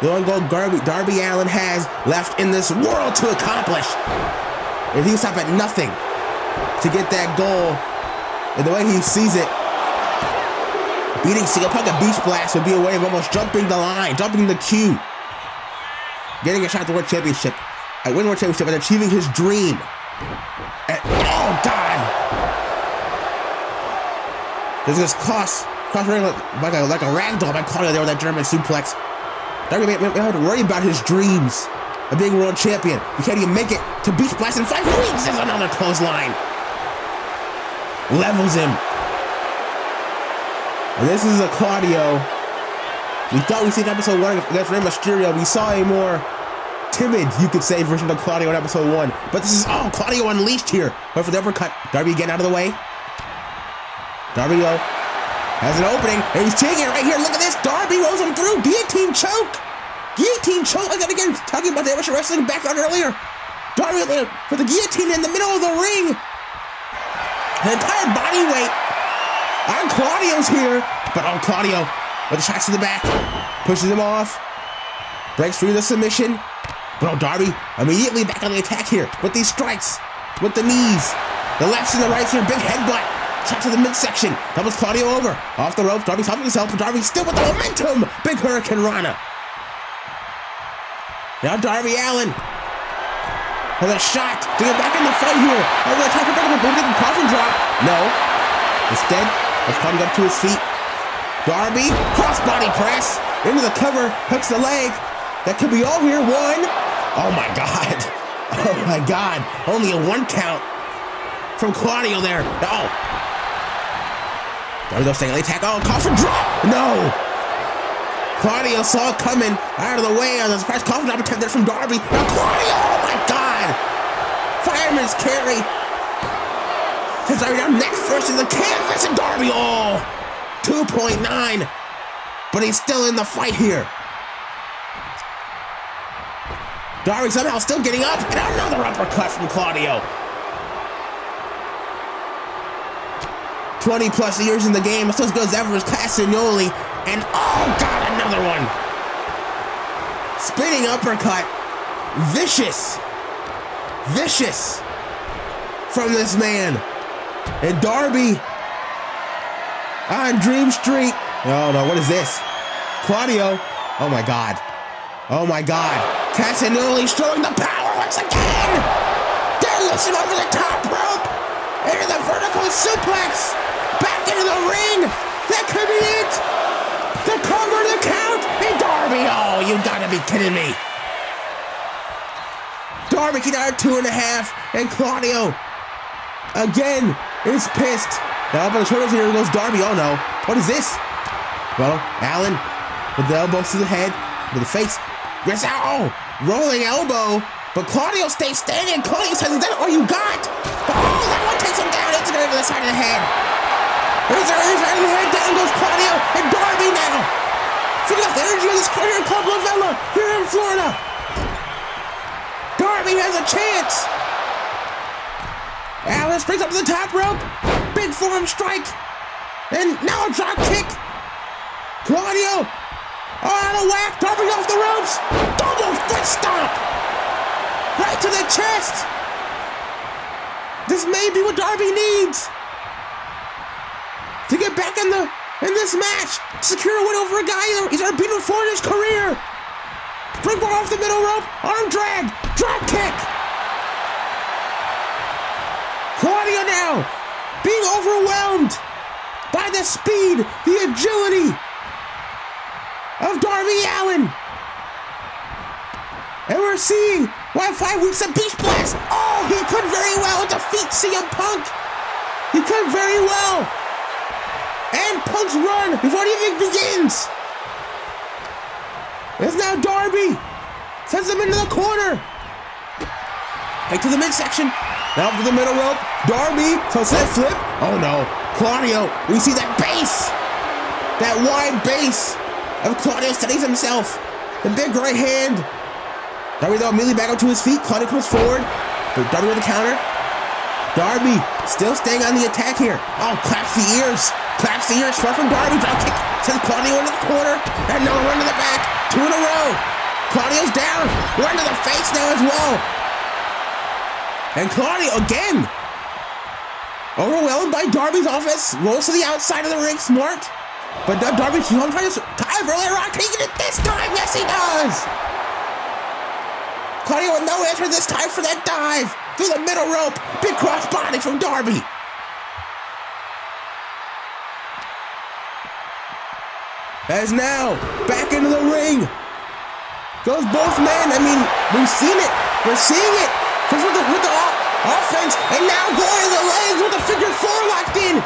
The only goal Darby Allin has left in this world to accomplish. If he stopped at nothing to get that goal, and the way he sees it, beating CM Punk at Beach Blast would be a way of almost jumping the line, jumping the queue. Getting a shot at the World Championship. I win World Championship and achieving his dream. And, oh, God! There's this cross-running like a ragdoll by Claudio there with that German suplex. Darby may have to worry about his dreams of being world champion. He can't even make it to Beach Blast in 5 weeks. There's another clothesline. Levels him. And this is a Claudio. We thought we'd see in episode 1 against Rey Mysterio. We saw a more timid, you could say, version of Claudio in episode 1. But this is, Claudio unleashed here. But for the uppercut, Darby again out of the way. Darby has an opening, and he's taking it right here. Look at this. Darby rolls him through. Guillotine choke. Guillotine choke. Again, talking about the amateur wrestling background earlier. Darby with the guillotine in the middle of the ring. The entire body weight on Claudio's here. But Claudio with the shots to the back. Pushes him off. Breaks free of the submission. But Darby immediately back on the attack here with these strikes. With the knees. The lefts and the rights here. Big headbutt. Shot to the midsection. Doubles Claudio over. Off the rope. Darby's helping himself, but Darby's still with the momentum. Big Hurricane Rana. Now Darby Allin has a shot to get back in the fight here. Over the top of the coffin drop. No. Instead, let's Claudio up to his feet. Darby, crossbody press. Into the cover. Hooks the leg. That could be all here. 1. Oh my God. Oh my God. Only a 1 count from Claudio there. Oh. Darby goes staying on the attack. Coffin drop! No! Claudio saw it coming out of the way on the surprise coffin drop attempt there from Darby. Now Claudio! Oh my God! Fireman's carry. Sends Darby down neck first in the canvas, and Darby, 2.9. But he's still in the fight here. Darby somehow still getting up, and another uppercut from Claudio. 20 plus years in the game, it's as good as ever as Castagnoli, and God, another one. Spinning uppercut. Vicious from this man. And Darby on Dream Street. Oh no, what is this? Claudio. Oh my God. Castagnoli showing the power once again. They're lifting over the top rope. Into the vertical suplex. Back into the ring. That could be it. The cover, the count. And Darby. Oh, you gotta be kidding me. Darby kicked out at 2.5. And Claudio again is pissed. Now up on the shoulders here goes Darby. Oh no. What is this? Well, Allin with the elbows to the head, to the face. Rolling elbow. But Claudio stays standing. Claudio says, is that all you got? But, that one takes him down. It's going to the side of the head. He's right in the head. Down goes Claudio. And Darby now. Feeding off the energy of this crowd here in Club La Vela, here in Florida. Darby has a chance. Allin springs up to the top rope. Big forearm strike. And now a drop kick. Claudio. Out of whack. Darby off the ropes. Double foot stomp. Right to the chest. This may be what Darby needs to get back in this match. Secure a win over a guy he's never beaten before in his career. Springboard off the middle rope. Arm drag. Drop kick. Claudio now being overwhelmed by the speed, the agility of Darby Allin. And we're seeing why 5 weeks of Beach Blast. He could very well defeat CM Punk. He could very well. And Punk's run before it even begins. It's now Darby. Sends him into the corner. Right to the midsection. Now up to the middle rope. Darby. So that flip. Oh no. Claudio. We see that base. That wide base of Claudio steadies himself. The big right hand. Darby though immediately back up to his feet. Claudio comes forward. But Darby with the counter. Darby still staying on the attack here. Claps the ears. Claps the ears. Far from Darby. Drop kick. Sends Claudio into the corner. And another run to the back. 2 in a row. Claudio's down. Right to the face now as well. And Claudio again. Overwhelmed by Darby's offense. Rolls to the outside of the ring. Smart. But Darby keeps on trying to dive earlier on. Can he get it this time? Yes, he does. Claudio with no answer this time for that dive. Through the middle rope. Big crossbody from Darby. As now, back into the ring. Goes both men. I mean, we've seen it. We're seeing it. First with the offense, and now going to the legs with the figure 4 locked in.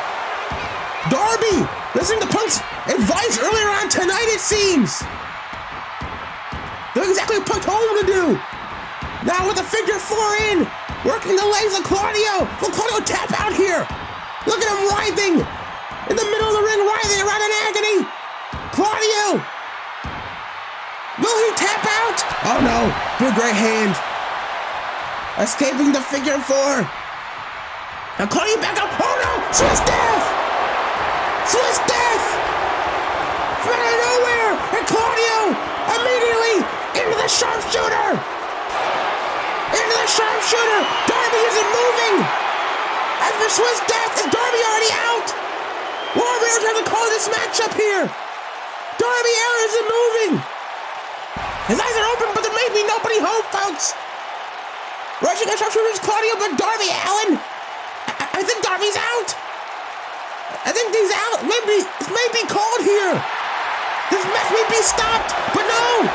Darby, listening to Punk's advice earlier on tonight, it seems. Doing exactly what Punk told him to do. Now with the figure 4 in, working the legs of Claudio. Will Claudio tap out here? Look at him writhing in the middle of the ring, writhing around in agony. Claudio! Will he tap out? Oh no, big right hand. Escaping the figure 4. Now Claudio back up. Oh no, Swiss Death! Swiss Death! From out of nowhere! And Claudio immediately into the sharpshooter! Into the sharpshooter! Darby isn't moving! As for Swiss Death, is Darby already out? Warriors have to call this matchup here! Darby Allin isn't moving! His eyes are open, but there may be nobody home, folks! Rushing at sharpshooters, Claudio, but Darby Allin! I think Darby's out! I think he's out! This may be called here! This match may be stopped, but no!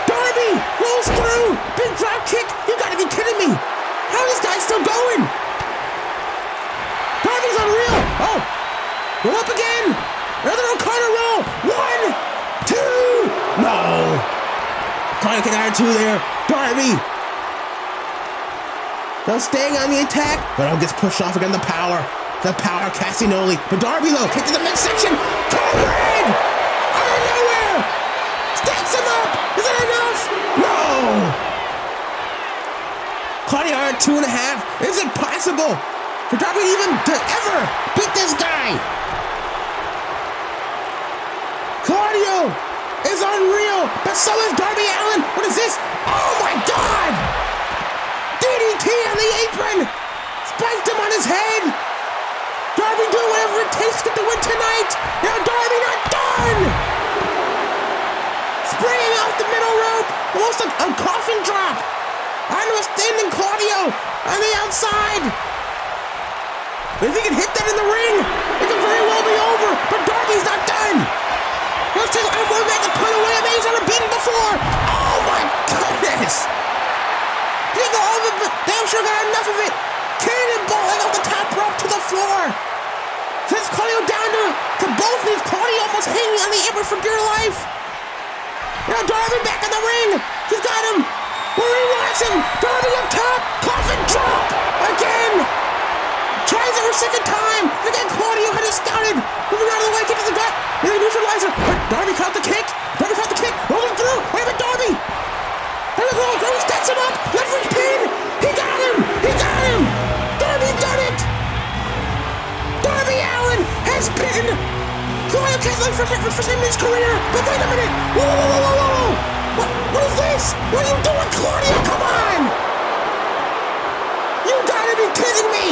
Darby rolls through! Big drop kick! You gotta be kidding me! How is this guy still going? Darby's unreal! Oh! Roll up again! Another O'Connor roll! 1, 2! No! Claudio can add 2 there. Darby! Now staying on the attack, but gets pushed off again. The power Castagnoli. But Darby though, kick to the midsection. Cobra! Out of nowhere! Stacks him up! Is that enough? No! Claudio at 2.5. Is it possible for Darby even to ever beat this guy? Claudio is unreal, but so is Darby Allin. What is this? Oh my God! DDT on the apron! Spiked him on his head! Darby doing whatever it takes to get the win tonight! Now Darby not done! Spraying off the middle rope! Almost a coffin drop! Onto a standing Claudio on the outside! If he can hit that in the ring, it could very well be over, but Darby's not done! Let's take one back and put away. I mean, he's never beaten before! Oh my goodness! He got all of it, damn sure got enough of it. Cannonballing off the top rope to the floor. Sends Claudio down to both knees. Claudio almost hanging on the apron for dear life. Now Darby back in the ring. He's got him where he wants him. Darby up top. Coffin drop again. Tries it for a second time. Again, Claudio had it scouted. Moving out of the way, kick to the gut. And the neutralizer. But Darby caught the kick. Rolling through. Wait a minute, Darby. Darby stacks him up. Leverage pin. He got him. Darby done it. Darby Allin has pinned Claudio Castagnoli for saving his career. But wait a minute. Whoa. What is this? What are you doing, Claudio? Come on. You gotta be kidding me.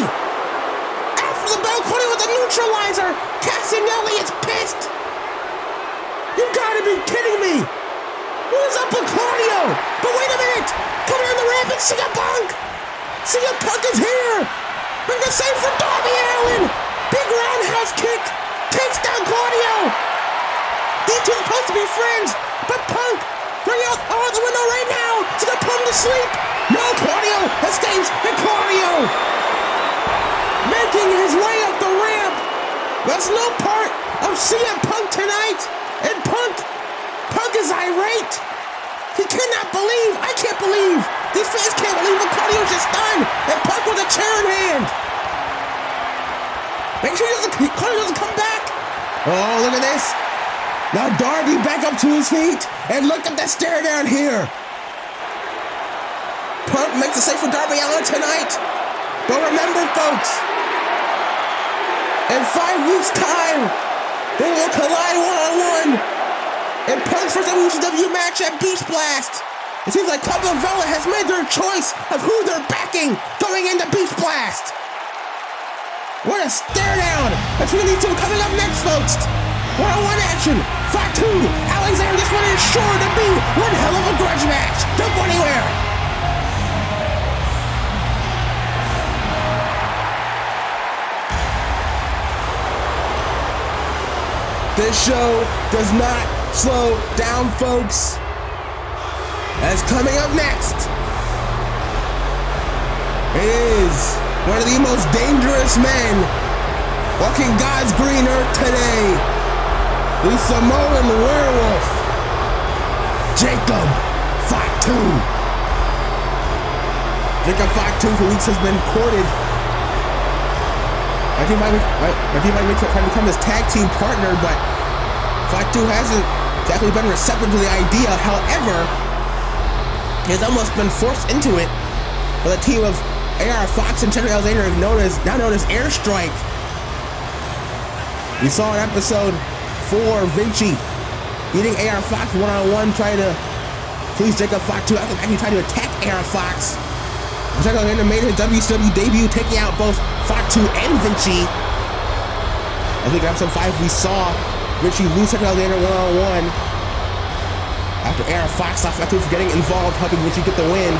After the bell, Claudio with the neutralizer. Castagnoli is pissed. You gotta be kidding me. What is up with Claudio? But wait a minute! Coming on the ramp, it's CM Punk! CM Punk is here! We're gonna save for Darby Allin! Big roundhouse kick! Takes down Claudio! These two are supposed to be friends, but Punk bringing out the window right now! He's gonna put him to sleep! No, Claudio escapes, and Claudio making his way up the ramp! That's no part of CM Punk tonight! And Punk is irate. He cannot believe. I can't believe. These fans can't believe what Claudio's just done. And Punk with a chair in hand. Make sure Claudio doesn't come back. Oh, look at this. Now Darby back up to his feet. And look at that stare down here. Punk makes a save for Darby Allin tonight. But remember, folks, in 5 weeks' time, they will collide one-on-one. and punch for the WCW match at Beast Blast. It seems like Club Novella has made their choice of who they're backing going into Beast Blast. What a stare down between these two coming up next, folks. One-on-one action. Fatu, Alexander, this one is sure to be one hell of a grudge match. Don't go anywhere. This show does not slow down, folks. As coming up next is one of the most dangerous men walking God's green earth today. The Samoan werewolf, Jacob Fatu. Jacob Fatu for weeks has been courted. I think might become his tag team partner, but Fatu hasn't exactly been receptive to the idea. However, he has almost been forced into it by the team of AR Fox and Cedric Alexander, now known as Airstrike. We saw an episode 4 Vinci beating AR Fox one-on-one, trying to please Jacob Fatu after he tried to attack AR Fox. Cedric Alexander made his WCW debut, taking out both Fatu and Vinci. I think in episode 5 we saw Vinci lose Cedric Alexander one-on-one after AR Fox saw Fatu getting involved, helping Vinci get the win.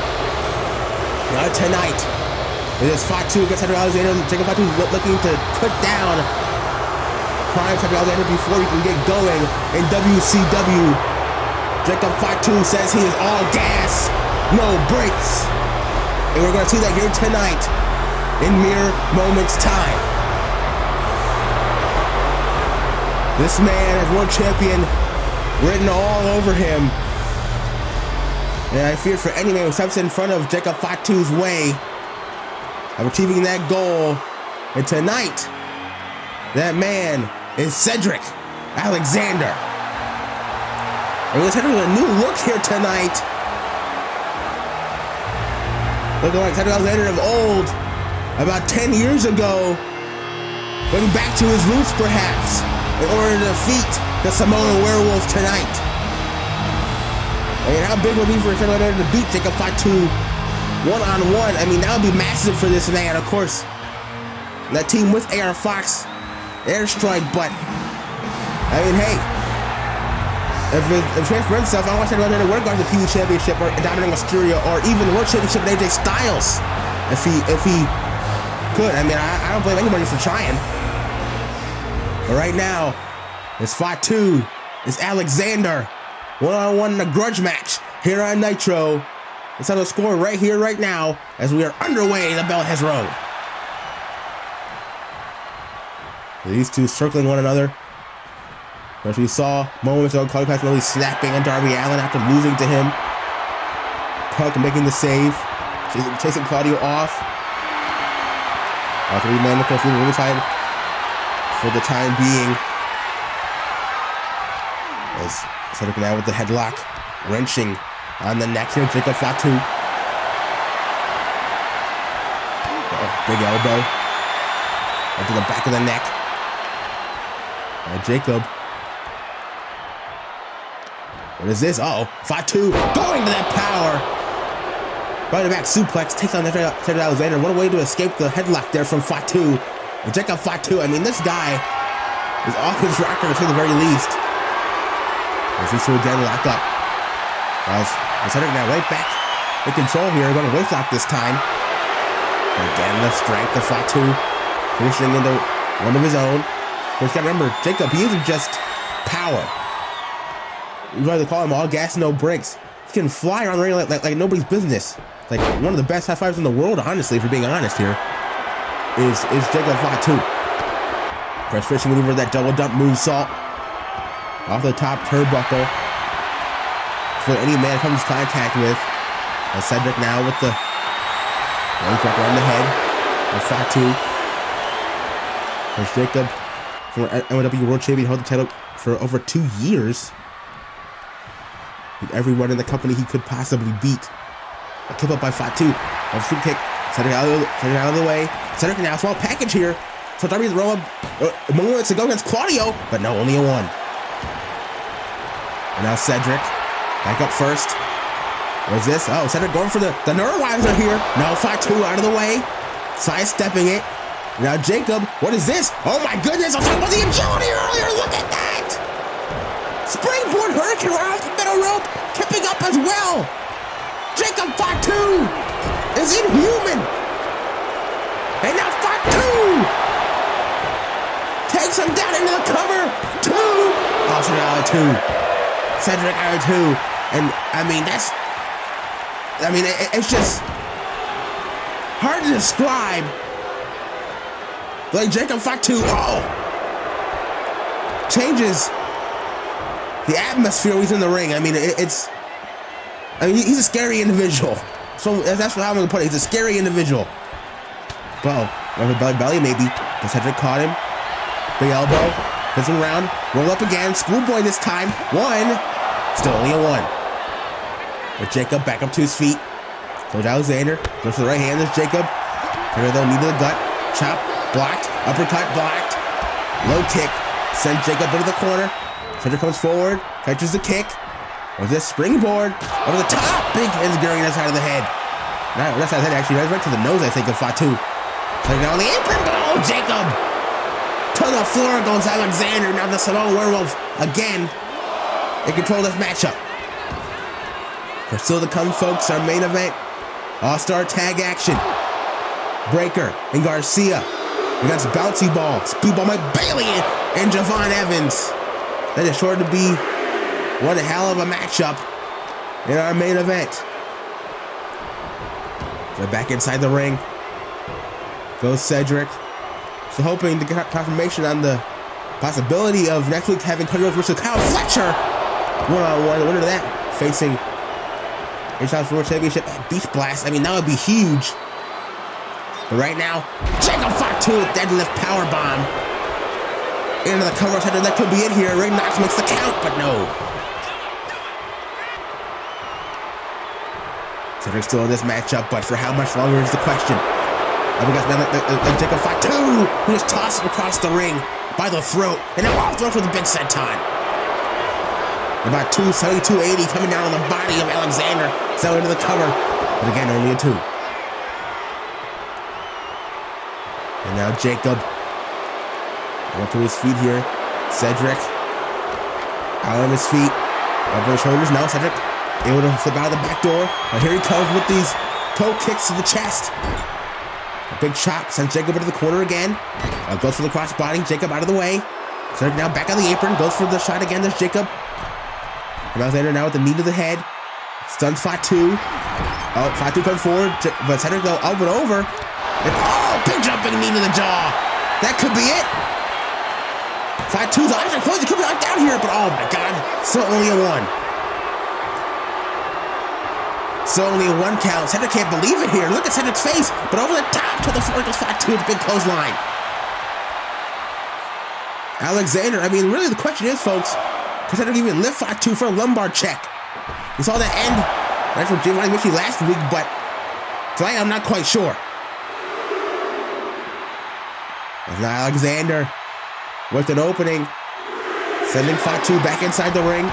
Now tonight, it is Fatu against Cedric Alexander. Jacob Fatu looking to put down prime Cedric Alexander before he can get going in WCW. Jacob Fatu says he is all gas, no brakes. And we're going to see that here tonight in mere moments time. This man has world champion written all over him. And I fear for any man who steps in front of Jacob Fatu's way of achieving that goal. And tonight, that man is Cedric Alexander. And we're having a new look here tonight. Looking like Cedric Alexander of old, about 10 years ago, going back to his roots perhaps, in order to defeat the Samoan werewolf tonight. I mean, how big would it be for Cedric Alexander to beat Jacob Fatu one-on-one? I mean, that would be massive for this man. Of course, that team with AR Fox, Airstrike, but I mean, hey, if transfer itself, I want to win the PU Championship or Rey Mysterio or even the World Championship with AJ Styles, if he could. I mean, I don't blame anybody for trying. But right now, it's Fatu, it's Alexander, one-on-one in a grudge match here on Nitro. Let's have a score right here, right now, as we are underway. The bell has rung. These two circling one another. As we saw moments ago, Claudio Castagnoli snapping on Darby Allin after losing to him. Punk making the save, chasing Claudio off. All three men, of course, leaving ringside for the time being. As Cedric now with the headlock, wrenching on the neck here, Jacob Fatu. Big elbow into the back of the neck. Jacob. What is this? Uh-oh. Fatu going to that power. Right back suplex takes on Cedric Alexander. What a way to escape the headlock there from Fatu. And Jacob Fatu, I mean, this guy is off his rocker to say the very least. As these two again lock up. As Cedric now right back in control here. Going to waist lock this time. And again, the strength of Fatu. Finishing into one of his own. But you gotta remember, Jacob, he isn't just power. You'd rather call him all gas, no brakes. He can fly around the ring like nobody's business. Like one of the best high fives in the world, honestly, if you're being honest here, is Jacob Fatu. Press fishing maneuver, that double dump moonsault off the top turnbuckle for any man comes contact with. And Cedric now with the one crack around the head of Fatu. There's Jacob, former MLW World Champion, held the title for over 2 years. Beat everyone in the company he could possibly beat. A kick up by Fatu. A super kick. Cedric out of the way. Cedric now small package here. So Darby's roll up moments to go against Claudio, but no, only a one. And now Cedric, back up first. What's this? Oh, Cedric going for the Neurowiser here. Now Fatu out of the way, sidestepping it. Now Jacob, what is this? Oh my goodness, I was talking about the agility earlier, look at that! Springboard Hurricane right off the middle rope, tipping up as well. Jacob Fatu is inhuman. And now Fatu takes him down into the cover. 2. Oh, Cedric out of 2. Cedric out of 2. And I mean, it's just hard to describe. Like Jacob Fatu, changes the atmosphere when he's in the ring. I mean, he's a scary individual. So that's how I'm gonna put it. He's a scary individual. Well, belly maybe. But Cedric caught him. Big elbow. Puts him around. Roll up again. Schoolboy this time. 1. Still only a 1. But Jacob back up to his feet. Goes Alexander. Goes to the right hand. There's Jacob. Here though, knee to the gut. Chop. Blocked. Uppercut. Blocked. Low kick. Sends Jacob into the corner. Cedric comes forward. Catches the kick. What's this? Springboard. Over the top. Big hands Gary on the side of the head. Not that side of the head, actually. Right to the nose, I think, of Fatu. Cedric on the apron. Oh, Jacob. To the floor goes Alexander. Now the Samoan Werewolf again in control of this matchup. There's still to come, folks. Our main event. All-Star tag action. Breaker and Garcia against Bouncy Ball, Speedball, Mike Bailey, and Javon Evans. That is sure to be one hell of a matchup in our main event. So back inside the ring goes Cedric. So hoping to get confirmation on the possibility of next week having Cody Rhodes versus Kyle Fletcher one-on-one. The winner of that facing World Championship Beach Blast. I mean, that would be huge. But right now, Jacob Fatu with deadlift powerbomb. Into the cover center, that could be it here. Ring Knox makes the count, but no. Cedric's still in this matchup, but for how much longer is the question. Up against Jacob Fatu, who just tossed him across the ring by the throat, and now off throw for the big senton. About 272.80 coming down on the body of Alexander. So into the cover, but again, only a 2. And now Jacob up to his feet here. Cedric out on his feet, over his shoulders. Now Cedric able to slip out of the back door. And here he comes with these toe kicks to the chest. A big chop sends Jacob into the corner again. Goes for the crossbody. Jacob out of the way. Cedric now back on the apron. Goes for the shot again. There's Jacob. And Alexander now with the knee to the head. Stuns Fatu. Oh, Fatu comes forward, but Cedric go up and over. And big jumping knee to the jaw. That could be it. Fatu's eyes are closed. He could be knocked down here, but oh my God. Still only a 1. Still only a 1 count. Cedric can't believe it here. Look at Cedric's face. But over the top to the floor goes Fatu with a big clothesline. Alexander, I mean, really the question is, folks, can Cedric even lift Fatu for a lumbar check? We saw that end right from Giovanni Ricci last week, but tonight I'm not quite sure. There's now Alexander with an opening, sending Fatu back inside the ring.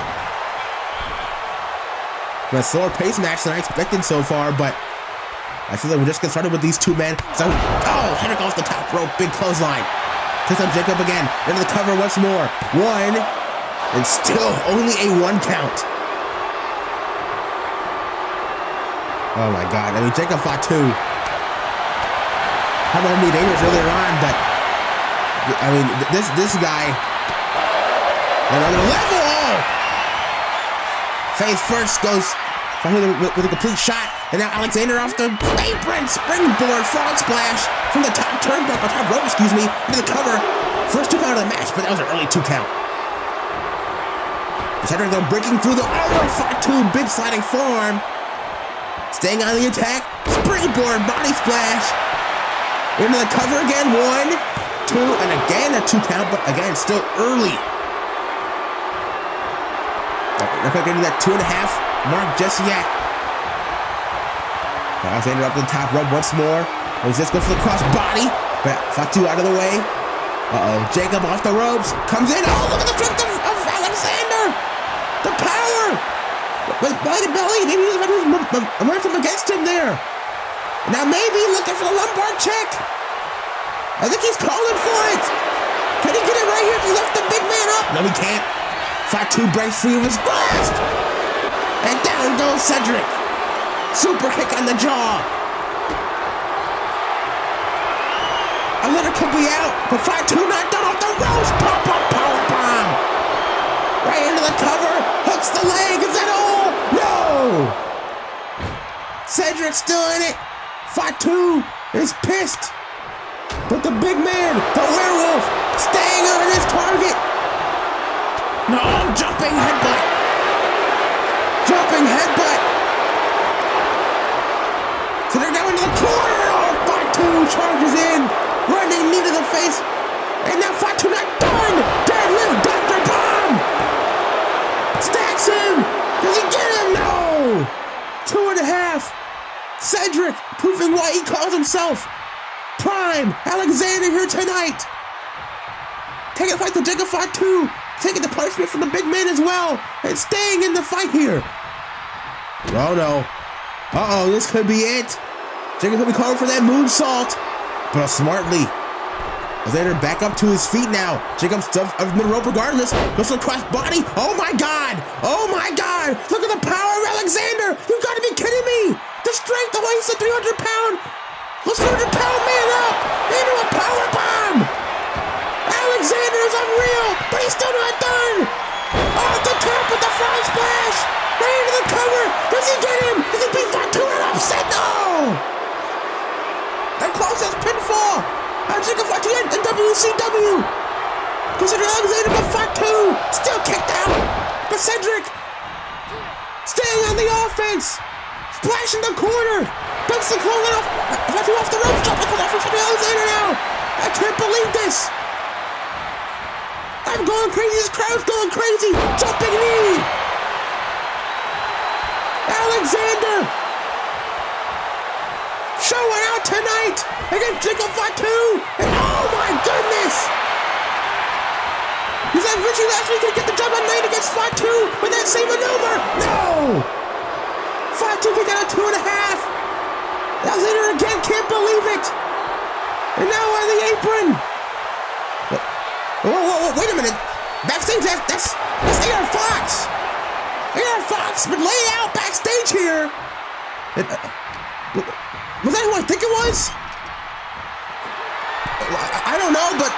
A slower pace match than I expected so far, but I feel like we're just getting started with these two men. So, Cedric off the top rope, big clothesline. Takes on Jacob again, into the cover once more. 1, and still only a 1 count. Oh my God, I mean, Jacob Fatu. How about me dangerous earlier on, but I mean, this guy, another level. Face first goes with a complete shot, and now Alexander off the apron, springboard, frog splash from the top turnbuckle, top rope, into the cover. First 2 count of the match, but that was an early 2 count. Cedric though breaking through the armor, Fatu, big sliding forearm. Staying on the attack, springboard, body splash. Into the cover again, 1, 2, and again a 2 count, but again, still early. Not quite getting that 2.5 mark just yet. Alexander up to the top rope once more. Resist goes for the cross body, but Fatu out of the way. Jacob off the ropes, comes in. Oh, look at the strength of Alexander. The power. power. With belly to belly, maybe he's about to momentum against him there. Now maybe looking for the lumbar check. I think he's calling for it. Can he get it right here if he left the big man up? No, he can't. Fatu breaks free of his grasp. And down goes Cedric. Super kick on the jaw. A letter could be out, but Fatu not done off the ropes. Pop-up powerbomb. Right into the cover. Hooks the leg. Is that all? No. Cedric's still in it. Fatu is pissed. But the big man, the werewolf, staying on his target. No, jumping headbutt. Jumping headbutt. So they're down into the corner. Oh, Fatu charges in. Running knee to the face. And now Fatu not done. Deadlift Dr. Bomb. Stacks him. Does he get him? No. 2.5. Cedric proving why he calls himself Prime Alexander here tonight. Taking the fight to Jacob Fatu. Taking the punishment from the big man as well. And staying in the fight here. Oh no. Uh-oh, this could be it. Jacob could be calling for that moonsault. But smartly. Alexander back up to his feet now. Jacob's stuff of mid rope regardless. Goes for a cross body. Oh my god. Oh my god. Look at the power of Alexander. You've got to be kidding me. The strength of he's a 300-pound. Let's 300-pound man up into a power bomb. Alexander is unreal, but he's still not done. Off the top with the front splash. Right into the cover. Does he get him? Does he beat Fatu and upset? No. The closest pinfall. Jacob Fatu in WCW. Consider Alexander, but Fatu still kicked out. But Cedric staying on the offense. Splash in the corner. Ducks the corner off. Fatu off the ropes. Jumping off of Alexander now. I can't believe this. I'm going crazy. This crowd's going crazy. Jumping knee. Alexander showing out tonight against Jacob Fatu. And oh my goodness. He said Richie last week could get the job on night against Fatu with that same maneuver. No. Fatu kicked out 2.5. Alexander again can't believe it. And now on the apron. Whoa, wait a minute. Backstage, that's A.R. Fox. A.R. Fox been laid out backstage here. Was that who I think it was? I don't know, but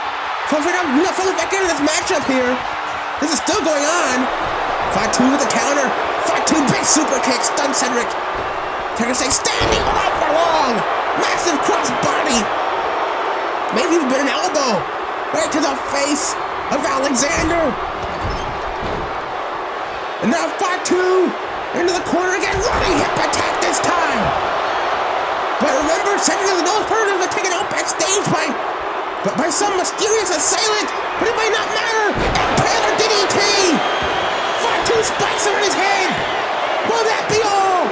we're not falling back into this matchup here. This is still going on. Fatu with the counter. Fatu big super kick, stun Cedric. Taker say standing off for long. Massive cross body. Maybe even an elbow. Right to the face of Alexander. And now Fatu into the corner again. Running hip attack this time. But remember, Cedric is no alternative to taken out backstage by some mysterious assailant. But it might not matter. Impaler DDT. Fatu spikes him on his head. Will that be all?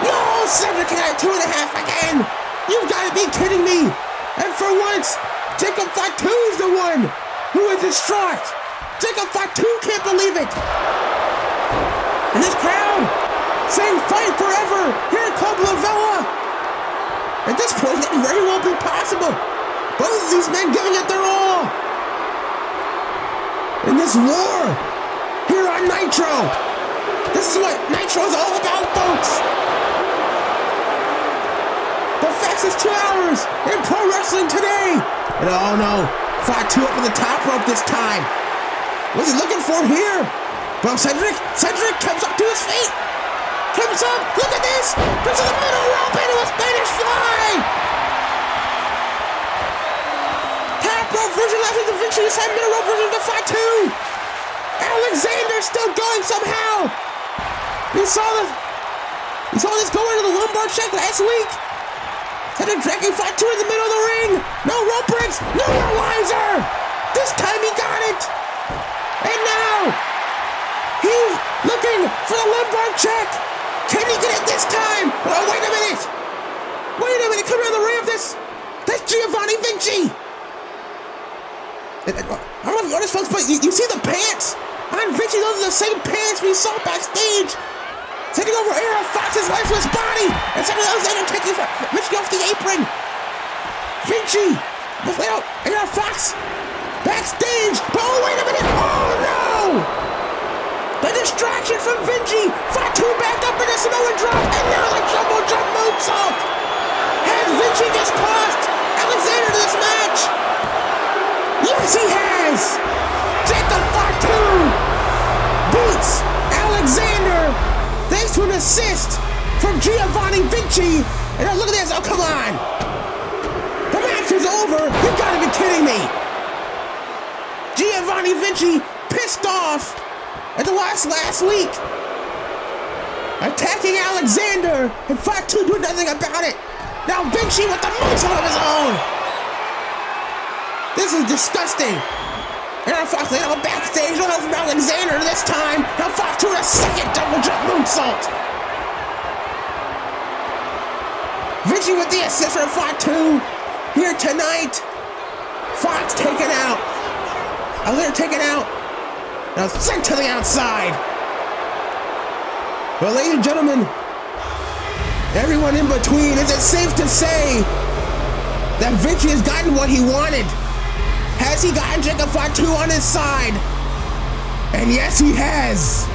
No, Cedric got 2.5 again. You've got to be kidding me. And for once, Jacob Fatu is the one who is distraught. Jacob Fatu can't believe it. And this crowd saying fight forever here at Club La Vela. At this point, that very well be possible. Both of these men giving it their all. In this war here on Nitro. This is what Nitro is all about, folks. The fastest 2 hours in pro wrestling today. And oh no, Fatu up on the top rope this time. What's he looking for here? Well, Cedric comes up to his feet. Comes up, look at this. Goes to the middle rope into a Spanish fly. Top rope version after the victory. This time middle rope version to Fatu. Alexander still going somehow. We saw this go into the lumbar check last week. Cedric dragging Fatu in the middle of the ring. No rope breaks, no realizer. This time he got it. And now he's looking for the lumbar check. Can he get it this time? Oh, wait a minute. Come around the ramp. That's Giovanni Vinci. I don't know if you noticed, folks, but you see the pants on Vinci. Those are the same pants we saw backstage. Taking over AR Fox's lifeless body. And Cedric Alexander taking Vinci off the apron. Vinci was laid out. AR Fox backstage. But oh, wait a minute. Oh, no. The distraction from Vinci. Fatu backed up in a Samoan drop. And now the jumbo jump moonsault. Has Vinci just cost Alexander this match? Yes, he has. Jacob Fatu beats Alexander thanks to an assist from Giovanni Vinci. And now look at this. Oh, come on. The match is over. You gotta be kidding me. Giovanni Vinci pissed off at the last week. Attacking Alexander and Fatu doing nothing about it. Now Vinci with the moonsault of his own. This is disgusting. AR Fox laid out backstage, no help from Alexander this time. Now Fatu with a second double jump moonsault. Vinci with the assist for Fatu here tonight. Fox taken out. Alexander taken out. Now sent to the outside. Well, ladies and gentlemen, everyone in between, is it safe to say that Vinci has gotten what he wanted? Has he gotten Jacob Fatu on his side? And yes, he has.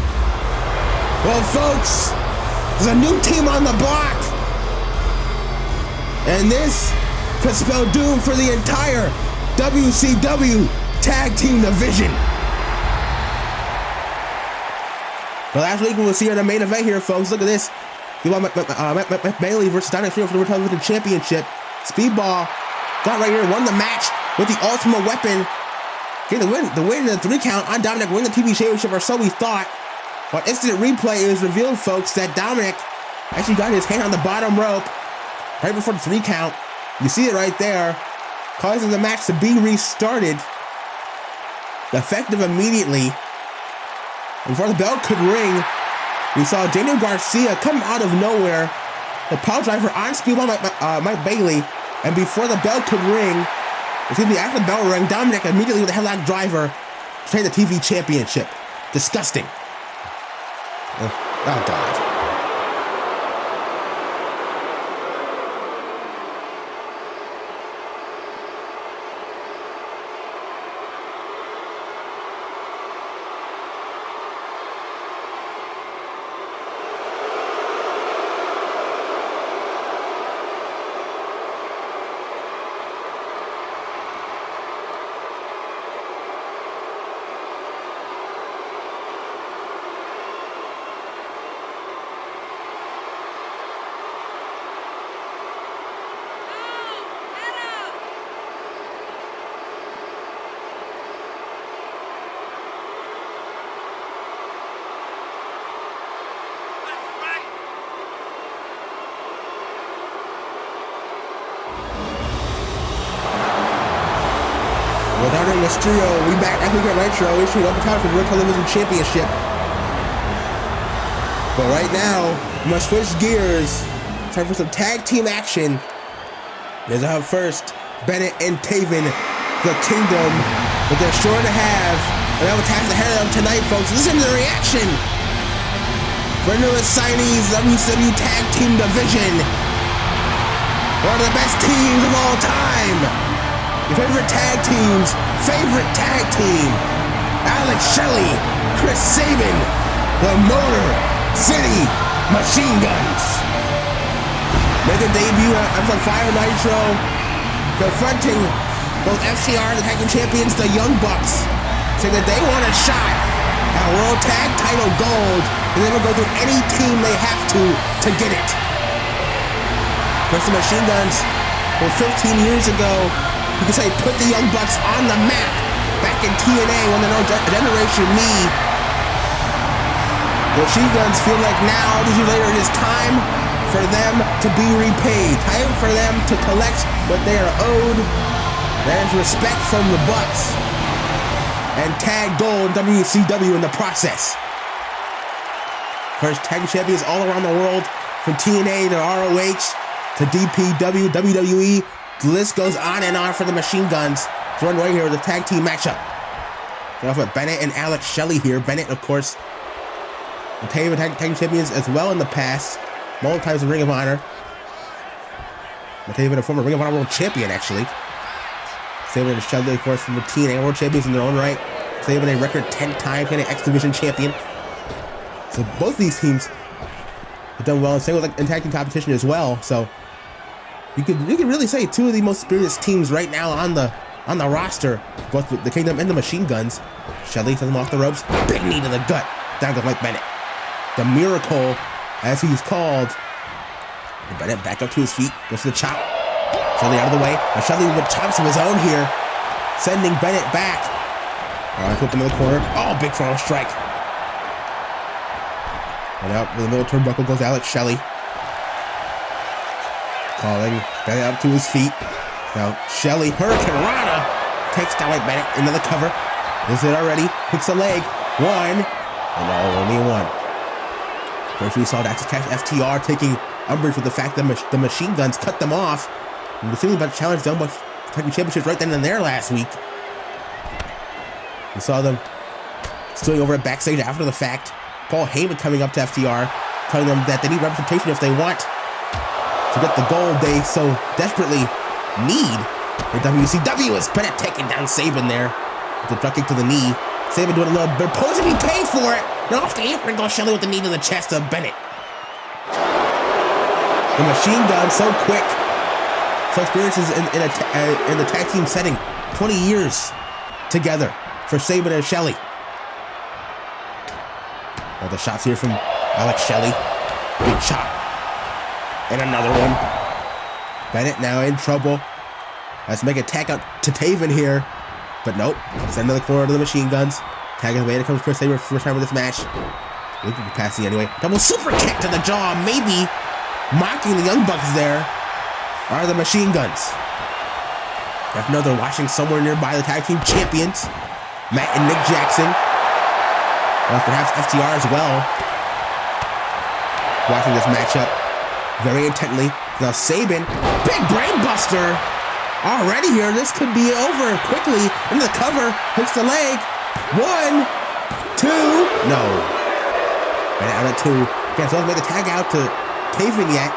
Well, folks, there's a new team on the block. And this could spell doom for the entire WCW Tag Team Division. Well, last week we'll see in the main event here, folks. Look at this. You want Bailey versus Dominic Mysterio for the World Television Championship. Speedball got right here, won the match with the Ultimate Weapon. Getting the win in the 3 count on Dominic, winning the TV Championship, or so we thought. But instant replay is revealed, folks, that Dominic actually got his hand on the bottom rope right before the 3 count. You see it right there, causing the match to be restarted, effective immediately. Before the bell could ring, we saw Daniel Garcia come out of nowhere, the power driver on Speedball Mike Bailey, and before the bell could ring, after the bell rang, Dominic immediately with a headlock driver to take the TV Championship. Disgusting. Oh God. Rey Mysterio, we back after we got Nitro, issuing up the top for the World Television Championship. But right now, we must switch gears. Time for some tag team action. There's up first, Bennett and Taven, the Kingdom, but they're sure to have another task ahead of them tonight, folks. Listen to the reaction. For newest signees, WCW Tag Team Division. One of the best teams of all time. Your favorite tag team's favorite tag team. Alex Shelley, Chris Sabin, the Motor City Machine Guns. Make a debut on some Fire Nitro, confronting both FTR and the Tag Team Champions, the Young Bucks, saying that they want a shot at World Tag Title Gold, and they will go through any team they have to get it. Chris the Machine Guns, well, 15 years ago, you could say put the Young Bucks on the map back in TNA when they're no Generation Me. The Machine Guns feel like now, this year later, it is time for them to be repaid. Time for them to collect what they are owed. There's respect from the Bucks. And tag gold WCW in the process. First tag champions all around the world, from TNA to ROH to DPW, WWE. The list goes on and on for the Machine Guns to run right here with a tag team matchup. Off with Bennett and Alex Shelley here. Bennett, of course, the tag team champions as well in the past. Multiple times in Ring of Honor. Taven, a former Ring of Honor World Champion, actually. Saban and Shelley, of course, from the TNA World Champions in their own right. Saban, a record 10-time X Division champion. So both of these teams have done well. Same with in tag team competition as well. So you could really say two of the most experienced teams right now on the roster, both the Kingdom and the Machine Guns. Shelley sends him off the ropes. Big knee to the gut. Down goes Mike Bennett. The Miracle, as he's called. And Bennett back up to his feet. Goes to the chop. Shelley out of the way. Now Shelley with chops of his own here. Sending Bennett back. Alright, flip into the corner. Oh, big front strike. And out with the middle turnbuckle goes Alex Shelley. Calling Bennett up to his feet. Now Shelley, Hurricane Rana, takes down Mike Bennett into the cover. Is it already? Hits a leg. One. And no, only one. First we saw Access Cash FTR taking umbrage with the fact that the Machine Guns cut them off. And the about challenge done with Tag Team Championships right then and there last week. We saw them stewing over at backstage after the fact. Paul Heyman coming up to FTR, telling them that they need representation if they want to get the gold they so desperately need. In WCW is Bennett taking down Saban there. With the drop kick to the knee. Saban doing a little bit, supposedly paid for it. And off the apron goes Shelley with the knee to the chest of Bennett. The Machine Gun so quick. So experiences in the tag team setting. 20 years together for Saban and Shelley. All the shots here from Alex Shelley. Big chop. And another one. Bennett now in trouble. Let's make a tag out to Taven here. But nope. Send to the corner to the Machine Guns. Tag away. Here comes Chris Saban for the first time in this match. Looking for passing anyway. Double super kick to the jaw. Maybe mocking the Young Bucks there are the Machine Guns. If no, they're watching somewhere nearby the tag team champions, Matt and Nick Jackson. Or perhaps FTR as well. Watching this matchup very intently. Now Saban, big brain buster. Already here, this could be over quickly. Into the cover, hits the leg. 1, 2, no. Bennett out at 2. Can't so make the tag out to Taven yet.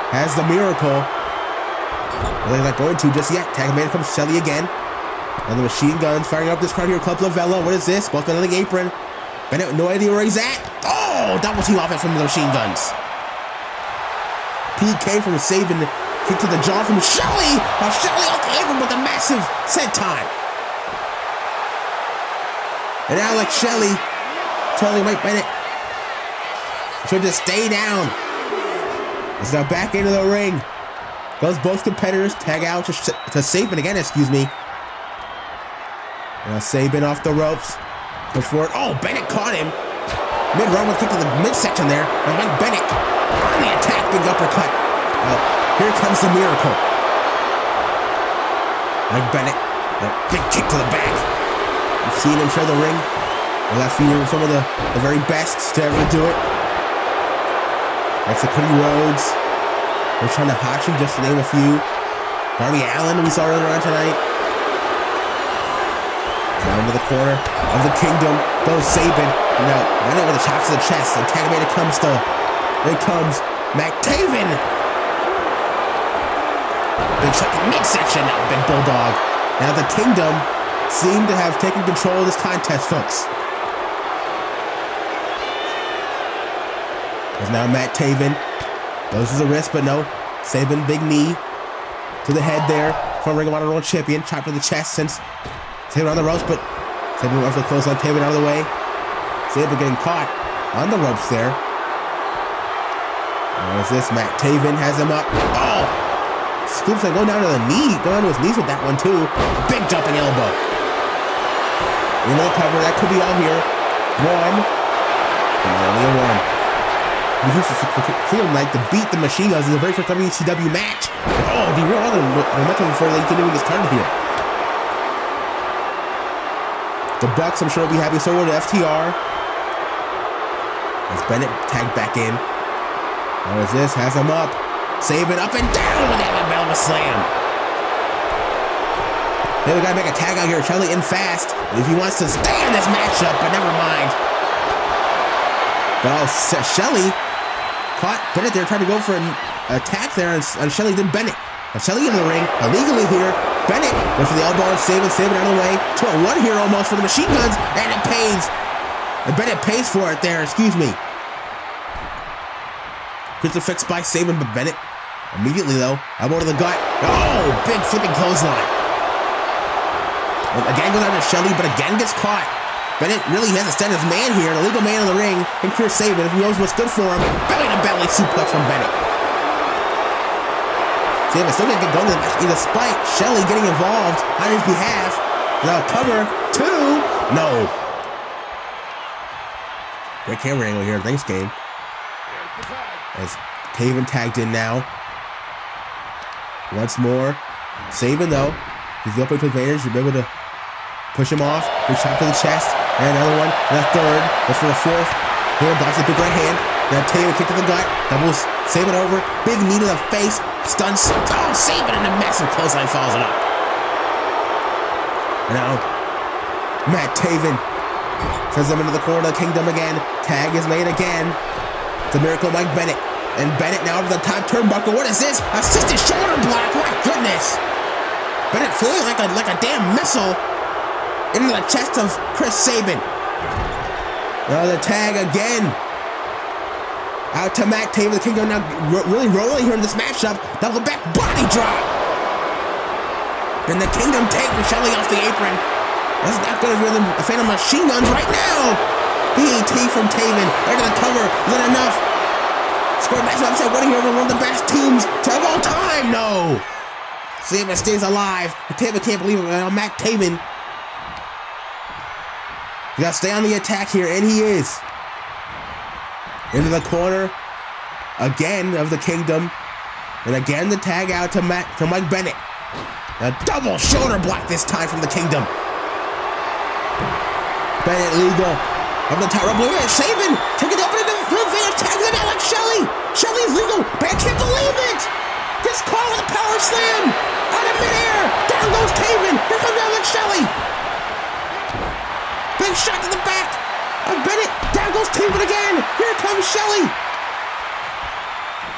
Has the Miracle. Well, they're not going to just yet. Tag man comes Shelley again. And the Machine Guns firing up this crowd here. Club Lavella. What is this? Both on the apron. Bennett, no idea where he's at. Oh, double team offense from the Machine Guns. PK from Saban. Kick to the jaw from Shelley. Now Shelley off the apron with a massive senton. And Alex Shelley telling Mike Bennett should just stay down. It's now back into the ring. Goes both competitors. Tag out to Saban again, excuse me. Now Saban off the ropes. Goes forward. Oh, Bennett caught him. Mid-run with kick to the midsection there. And Mike Bennett on the attack. Big uppercut. Here comes the Miracle. Mike Bennett. A big kick to the back. You've seen him share the ring. The last few years, some of the very best to ever do it. That's the Cody Rhodes. We're trying to Hachi, just to name a few. Darby Allin, we saw earlier on tonight. Down to the corner of the Kingdom. Goes Saban. Now, Bennett with the chops to the chest. And Tagamator comes to. Here comes McTaven. Big shot to midsection. Now, Big Bulldog. Now, the Kingdom seem to have taken control of this contest, folks. There's now Matt Taven. Loses the wrist, but no. Saban, big knee to the head there. Former Ring of Honor World Champion. Chop to the chest since Saban on the ropes, but Saban went for the close on Taven out of the way. Saban getting caught on the ropes there. What is this? Matt Taven has him up. Oh! Scoops like going down to the knee. Going down to his knees with that one, too. A big jumping elbow. Into the cover. That could be all here. 1. And only a 1. He used to feel like to beat the Machine Guns in the very first WCW match. Oh, the real other momentum before they didn't even get started here. The Bucks, I'm sure, will be happy. So will the FTR. As Bennett tagged back in. What is this? Has him up. Saban up and down with that Alabama slam. Hey, we gotta make a tag out here. Shelley in fast if he wants to stay in this matchup, but never mind. But Shelley caught Bennett there, trying to go for an attack there, and Shelley did Bennett. Shelley in the ring, illegally here. Bennett goes for the elbow and save it out of the way. 2-on-1 here almost for the machine guns, and it pays. And Bennett pays for it there, excuse me. Crucifix by saving Bennett. Immediately though, elbow to the gut. Oh, big flipping clothesline. And again goes out to Shelley, but again gets caught. Bennett really has to stand his man here, the legal man in the ring, and Chris Sabin, if he knows what's good for him. Belly to belly suplex from Bennett. Sabin still gonna get going despite Shelley getting involved on his behalf. Now cover 2. No. Great camera angle here. Thanks, game. As Taven tagged in now. Once more. Sabin, though, he's the open to advantage. You'll be able to push him off. Big shot to the chest. And another one. And a third. That's for the 4th. Here, blocks the big right hand. Now Taven kick to the gut. Doubles Sabin over. Big knee to the face. Stunts. Oh, Sabin in a massive clothesline, follows it up. And now, Matt Taven sends them into the corner of the Kingdom again. Tag is made again. It's a Miracle Mike Bennett. And Bennett now over the top turnbuckle. What is this? Assisted shoulder block. My goodness. Bennett flew like a damn missile into the chest of Chris Sabin. Now the tag again. Out to Matt Taven. The Kingdom now really rolling here in this matchup. Double back body drop. And the Kingdom taking Shelley off the apron. That's not good for a fan of machine guns right now. BAT from Taven. Right to the cover. Is that enough? Score match upset winning over one of the best teams of all time. No. Sabin stays alive. Taven can't believe it. Matt Taven. You gotta stay on the attack here, and he is. Into the corner again of the Kingdom. And again the tag out to Mike Bennett. A double shoulder block this time from the Kingdom. Bennett legal. Up the top rope. Look at Sabin. Take it up into the advantage. Tags it out like Shelley. Shelley's legal. But I can't believe it. Gets caught with a power slam. Out of midair. Down goes Taven. Here comes Alex Shelley. Big shot to the back of Bennett. Down goes Taven again. Here comes Shelley.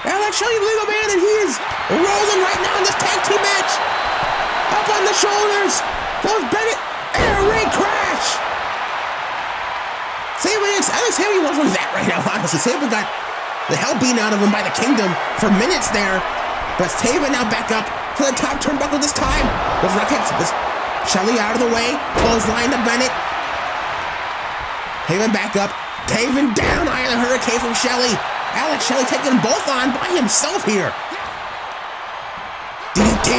Alex Shelley, legal man, and he is rolling right now in this tag team match. Up on the shoulders. Goes Bennett. Air raid crash. Alex Haley knows where he's at right now, honestly. Sabin got the hell beaten out of him by the Kingdom for minutes there. But Taven now back up to the top turnbuckle this time. Goes right kicks. Shelley out of the way. Clothesline to Bennett. Taven back up. Taven down. Eye of the Hurricane from Shelley. Alex Shelley taking them both on by himself here. DDT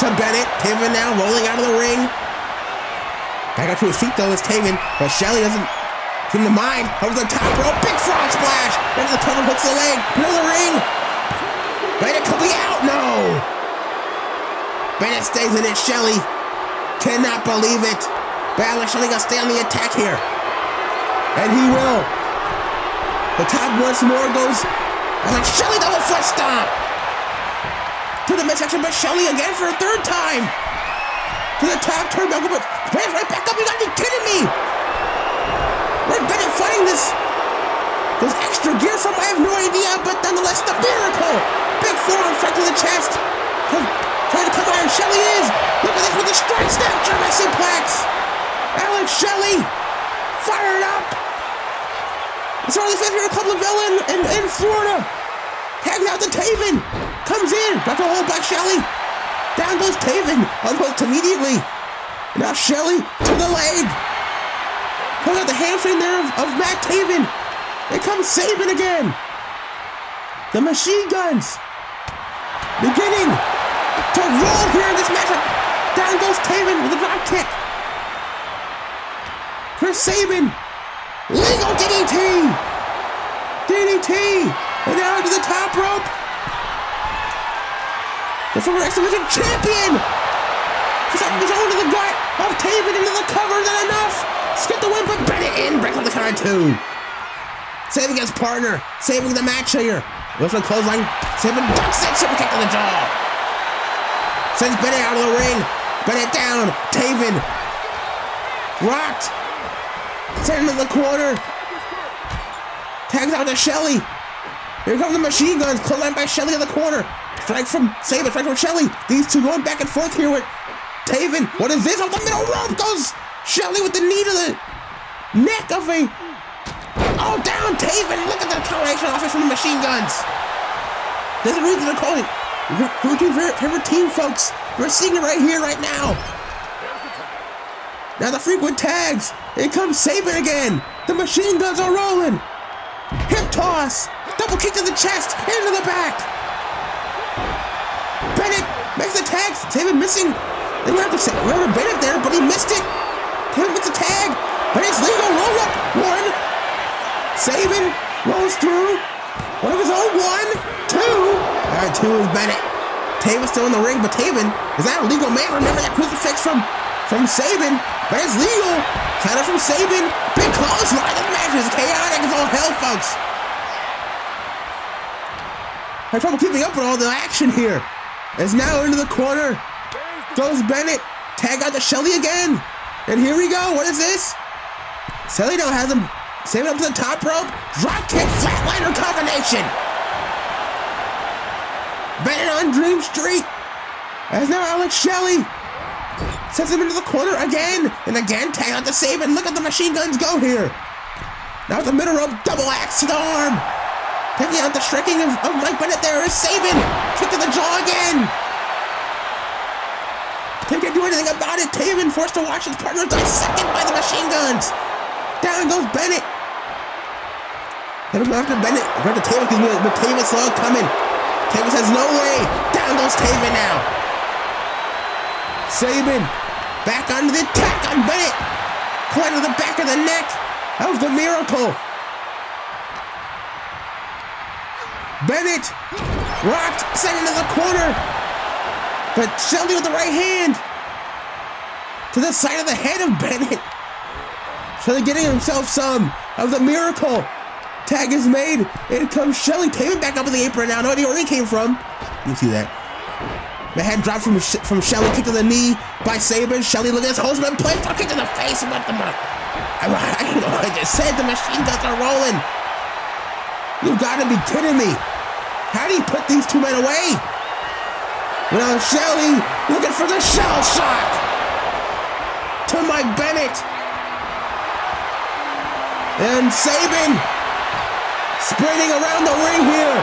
to Bennett. Taven now rolling out of the ring. Back up to his feet though is Taven. But Shelley doesn't seem to mind. Over the top rope. Big frog splash. Into the cover. Hooks the leg. Into the ring. Bennett could be out. No. Bennett stays in it. Shelley cannot believe it. But Alex Shelley got to stay on the attack here. And he will. The top once more goes. Alex Shelley double foot stomp. To the midsection, but Shelley again for a third time. To the top turnbuckle, but Bennett's right back up. You gotta be kidding me. Where's Bennett fighting this extra gear from? I have no idea, but nonetheless, the miracle. Big forearm strike to the chest. Trying to come out, and Shelley is. Look at this with the strike snap, German suplex. Alex Shelley fired up. It's already fifth here at Club LaVelle in Florida. Tags out to Taven. Comes in. Got the hold by Shelley. Down goes Taven. Almost immediately. Now Shelley to the leg. Pulls out the hamstring there of Matt Taven. Here comes Sabin again. The machine guns. Beginning to roll here in this matchup. Down goes Taven with a drop kick. For Sabin. Legal DDT. DDT. And now to the top rope. The former X Division champion. He's over to the gut of Taven into the cover. Is that enough? Skip the win, but Bennett in. Breaks up the count 2. Saving his partner. Saving the match here. Goes for the clothesline. Sabin ducks that super kick to the jaw. Sends Bennett out of the ring. Bennett down. Taven. Rocked. Sent into the corner. Tags out to Shelley. Here comes the machine guns. Clothesline by Shelley in the corner. Strike from Saban. Strike from Shelley. These two going back and forth here with Taven. What is this? Off the middle rope goes Shelley with the knee to the neck of a... Oh, down Taven. Look at the combination offense from the machine guns. There's a reason they're calling it. Favorite team, folks. We're seeing it right here, right now. Now the frequent tags. Here comes Saban again. The machine guns are rolling. Hip toss. Double kick to the chest. Into the back. Bennett makes the tags. Saban missing. They went after Bennett there, but he missed it. Taven gets a tag. Bennett's legal. Roll up. One. Saban rolls through. One of his own. 1, 2. All right, 2 is Bennett. Taven's still in the ring, but Taven is not a legal man. Remember that crucifix from Saban. But it's legal. Counter from Saban. Big clothesline. This match is chaotic as all hell, folks. I have trouble keeping up with all the action here. It's now into the corner. Goes Bennett. Tag out to Shelley again. And here we go. What is this? Shelley now has him. Saban up to the top rope. Drop kick. Flatliner combination. Bennett on Dream Street. As now Alex Shelley sets him into the corner again. And again, tag out to Saban. Look at the machine guns go here. Now the middle rope, double axe to the arm. Taking out the striking of Mike Bennett there is Saban. Kick to the jaw again. Can't do anything about it. Taven forced to watch his partner dissected by the machine guns. Down goes Bennett. Taven goes after Bennett. Grab the Taven because Taven saw it coming. Taven says no way. Down goes Taven now. Saban back onto the attack on Bennett. Right to the back of the neck. That was the miracle. Bennett rocked, sent into the corner. But Shelley with the right hand to the side of the head of Bennett. Shelley getting himself some. That was a miracle. Tag is made. In comes Shelley. Taven back up in the apron now. No idea where he came from. You see that. The head drop from Shelley. Kick to the knee by Saban. Shelley look at his Horseman play. Kick to the face. What the I don't know what I just said. The machine guns are rolling. You've got to be kidding me. How do you put these two men away? Now Shelley looking for the shell shock to Mike Bennett. And Saban sprinting around the ring here.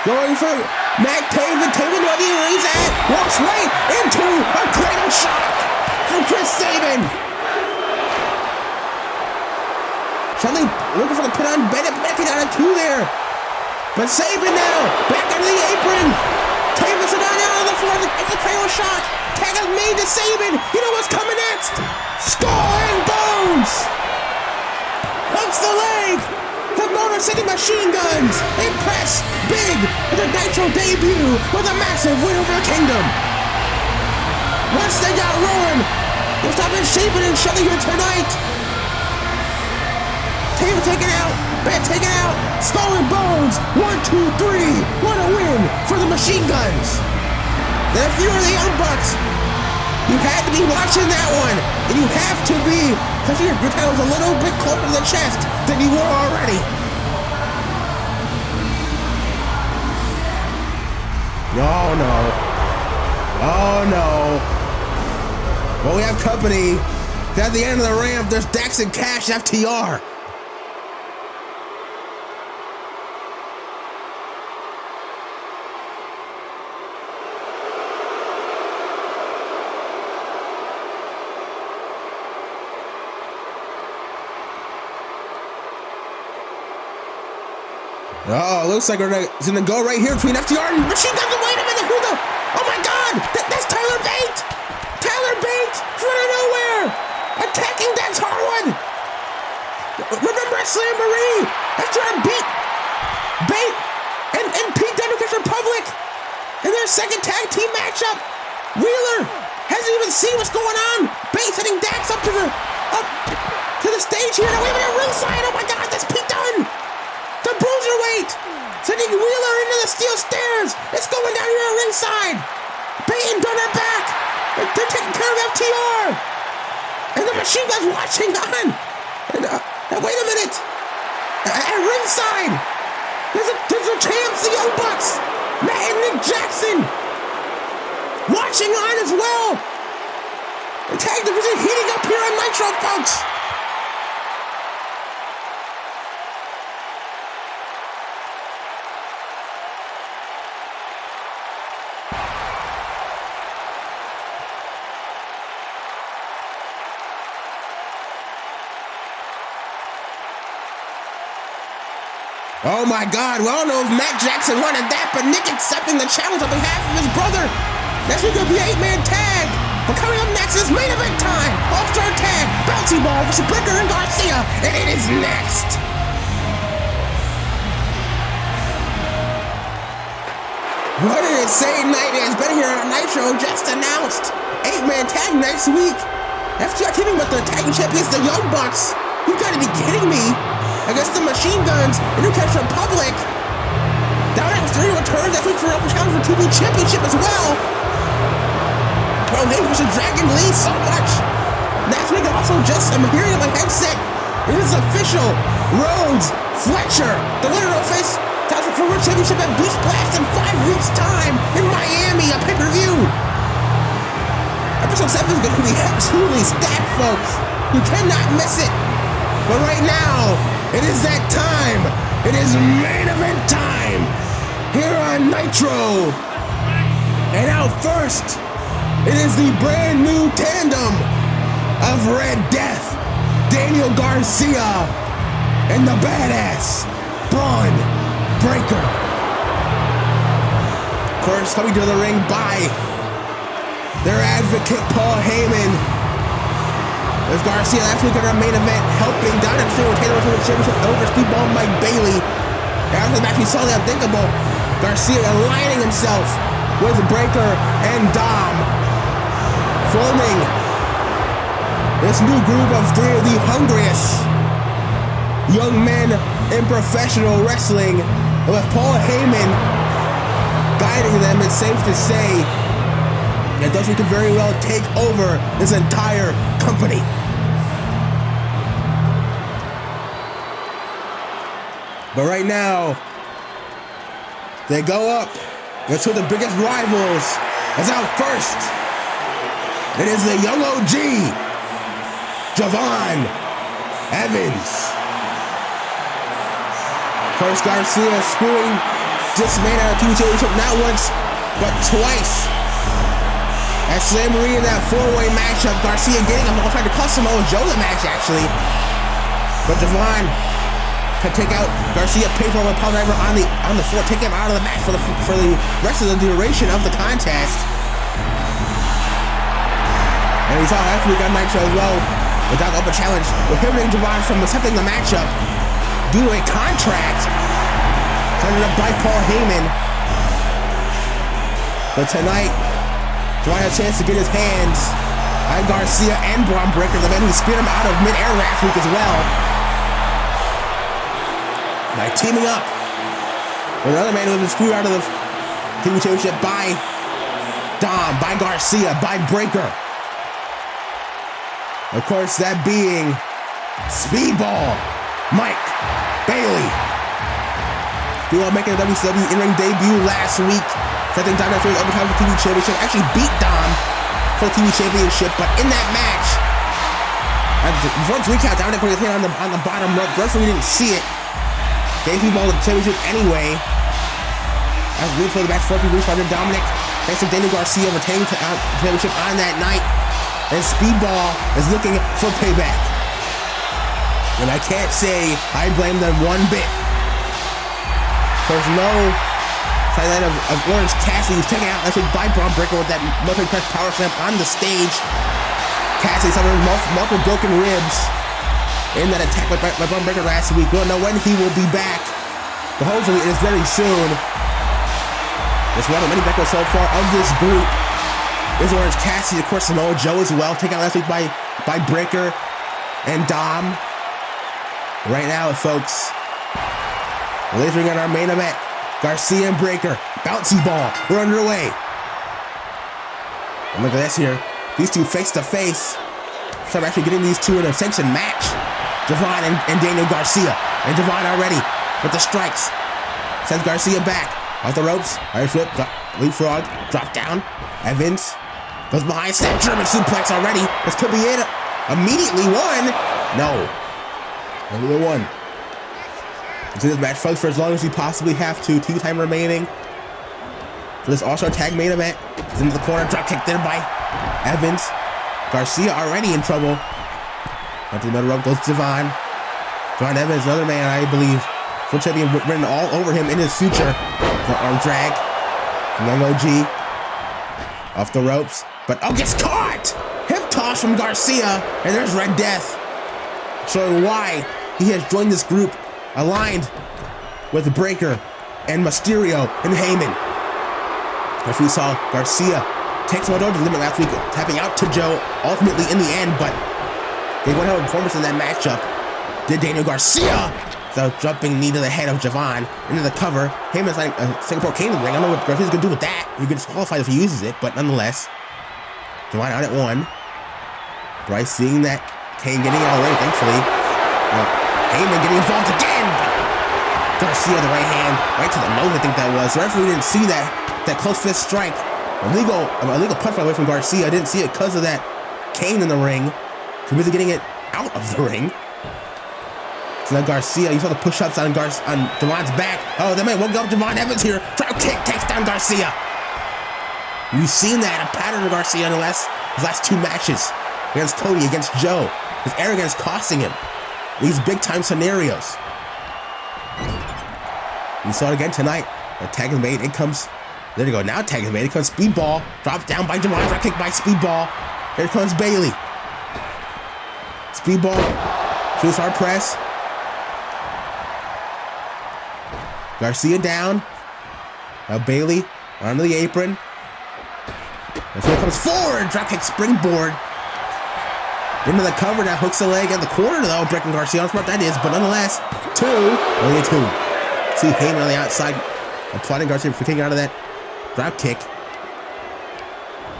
Going for Mac Taven. Taven what he's at. Walks right into a cradle shock from Chris Saban. Shelley looking for the pin on Bennett. Bennett out of 2 there. But Saban now, back into the apron. Taven sit down on the floor, the cradle shot. Tag is made to Saban. You know what's coming next? Skull and bones. Hooks the leg. The Motor City Machine Guns. Impress big with a Nitro debut with a massive win over the Kingdom. Once they got rolling, they're stopping Saban and Shelley here tonight. Taven taken out. Bennett taken out. Skull and bones. 1, 2, 3. What a win for the Machine Guns. And if you were the Young Bucks, you had to be watching that one. And you have to be, because your title's a little bit closer to the chest than you were already. Oh no. Oh no. Well, we have company. At the end of the ramp, there's Dax and Cash FTR. Oh, looks like it's gonna go right here between FTR and Machine Guns. Wait a minute, who the? Oh my God, that's Tyler Bate! Tyler Bate from out of nowhere, attacking Dax Harwood. Remember at Slamboree, FTR beat Bate and Pete Dunne against Republic in their second tag team matchup. Wheeler hasn't even seen what's going on. Bate's heading Dax up to the stage here. Now wait a minute, ringside. Oh my God, that's Pete Dunne. The Bruiserweight! Sending Wheeler into the steel stairs. It's going down here at ringside. Peyton done her back. They're taking care of FTR. And the Machine Gun's watching on. And wait a minute. At ringside, there's a champs, the Young Bucks. Matt and Nick Jackson watching on as well. The tag division heating up here on Nitro, folks. Oh my God, we all know if Matt Jackson wanted that, but Nick accepting the challenge on behalf of his brother. Next week will be an 8-man tag. But coming up next is main event time. All-Star Tag, Bouncy Ball versus Breakker and Garcia, and it is next. What an insane night it has been here on Nitro, just announced. 8-man tag next week. FTR teaming with the tag champions, the Young Bucks. You gotta be kidding me. Against the Machine Guns, the New Catch Republic. Dominic Mysterio returns next week for an open challenge for TV Championship as well. Pro Hayes versus Dragon Lee, so much. Next week, also I'm hearing on my headset, it is official. Rhodes, Fletcher, the winner will face time for World Championship at Beast Blast in 5 weeks' time in Miami, a pay-per-view. Episode 7 is going to be absolutely stacked, folks. You cannot miss it. But right now, it is that time. It is main event time here on Nitro. And out first, it is the brand new tandem of Red Death, Daniel Garcia, and the badass Bron Breakker. Of course, coming to the ring by their advocate Paul Heyman. There's Garcia last week in our main event, helping Dominic Mysterio retain the championship over Speedball Mike Bailey. After the match, we saw the unthinkable. Garcia aligning himself with Breakker and Dom, forming this new group of 3 of the hungriest young men in professional wrestling. With Paul Heyman guiding them, it's safe to say that those who could very well take over this entire company. But right now, they go up. It's two of the biggest rivals. As out first, it is the young OG, Javon Evans. First, Garcia screwing this man out of TV championship not once, but twice. At Slam Marie in that 4-way matchup, Garcia getting him, trying to cost Samoa Joe the match actually. But Javon can take out Garcia, pay for a power driver on the floor, take him out of the match for the rest of the duration of the contest. And we saw last week on Nitro as well, without open challenge, prohibiting Javon from accepting the matchup due to a contract turned up by Paul Heyman. But tonight, Javon had a chance to get his hands on Garcia and Bron Breakker, the man who speared him out of mid-air last week as well. By teaming up with another man who was screwed out of the TV championship by Dom, by Garcia, by Breakker. Of course, that being Speedball Mike Bailey. Speedball making a WCW in-ring debut last week. I think Dom after his overtime for TV championship actually beat Dom for the TV championship, but in that match, before the 3 count, Dominic put his hand on the bottom rope. First, we didn't see it. Gave Speedball the championship anyway. As we for the match, 4 people under Dominic. Thanks to Daniel Garcia retaining the championship on that night. And Speedball is looking for payback. And I can't say I blame them one bit. There's no highlight of Orange Cassidy, who's taken out last week by Bron Breakker with that military press power slam on the stage. Cassidy suffered multiple broken ribs in that attack by Bron Breakker last week. We don't know when he will be back, but hopefully it is very soon. This one of many backers so far of this group is Orange Cassidy, of course Samoa Joe as well, taken out last week by Breakker and Dom. Right now, folks, we're leaving on our main event. Garcia and Breaker. Bouncy ball. We're underway. And look at this here. These two face to face. So I'm actually getting these two in a sanctioned match. Javon and Daniel Garcia. And Javon already with the strikes. Sends Garcia back. Off the ropes. Irish whip. Leapfrog. Drop down. Evans goes behind. Snap German suplex already. This could be it. Immediately won. No. Only the one. See this match, folks, for as long as we possibly have to. 2 time remaining for this All-Star Tag main event. He's into the corner. Drop kick there by Evans. Garcia already in trouble. Onto the middle rope goes Javon. Javon Evans, another man, I believe. Full champion written all over him in his future. The arm drag from Young OG. Off the ropes. But, oh, gets caught! Hip toss from Garcia. And there's Red Death. Showing why he has joined this group. Aligned with Breaker and Mysterio and Heyman. As we saw Garcia take someone over the limit last week, tapping out to Joe, ultimately in the end, but they went out with performance in that matchup. Did Daniel Garcia, the jumping knee to the head of Javon into the cover. Heyman's like a Singapore Cane in the ring. I don't know what Garcia's gonna do with that. He could disqualify if he uses it, but nonetheless, Javon out at 1. Bryce seeing that Kane getting out of the ring, thankfully. Heyman getting involved again. Garcia the right hand, right to the nose, I think that was. The referee didn't see that close fist strike. Illegal punch away from Garcia. I didn't see it because of that Kane in the ring. So busy getting it out of the ring. So now Garcia, you saw the push-ups on Javon's back. Oh, they might woke up Javon Evans here. Drop kick takes down Garcia. You've seen that, a pattern of Garcia in his last 2 matches. Against Cody, against Joe. His arrogance costing him these big-time scenarios. You saw it again tonight. The tag is made. It comes. There you go. Now tag is made. It comes Speedball. Dropped down by Javon. Drop kick by Speedball. Here comes Bailey. Speedball. Shoots hard press. Garcia down. Now Bailey onto the apron. And so it comes forward. Drop kick springboard. Into the cover. Now hooks the leg in the corner though. Breaking Garcia. I don't know what that is, but nonetheless, 2. Only a 2. See Heyman on the outside, applauding Garcia for kicking out of that drop kick.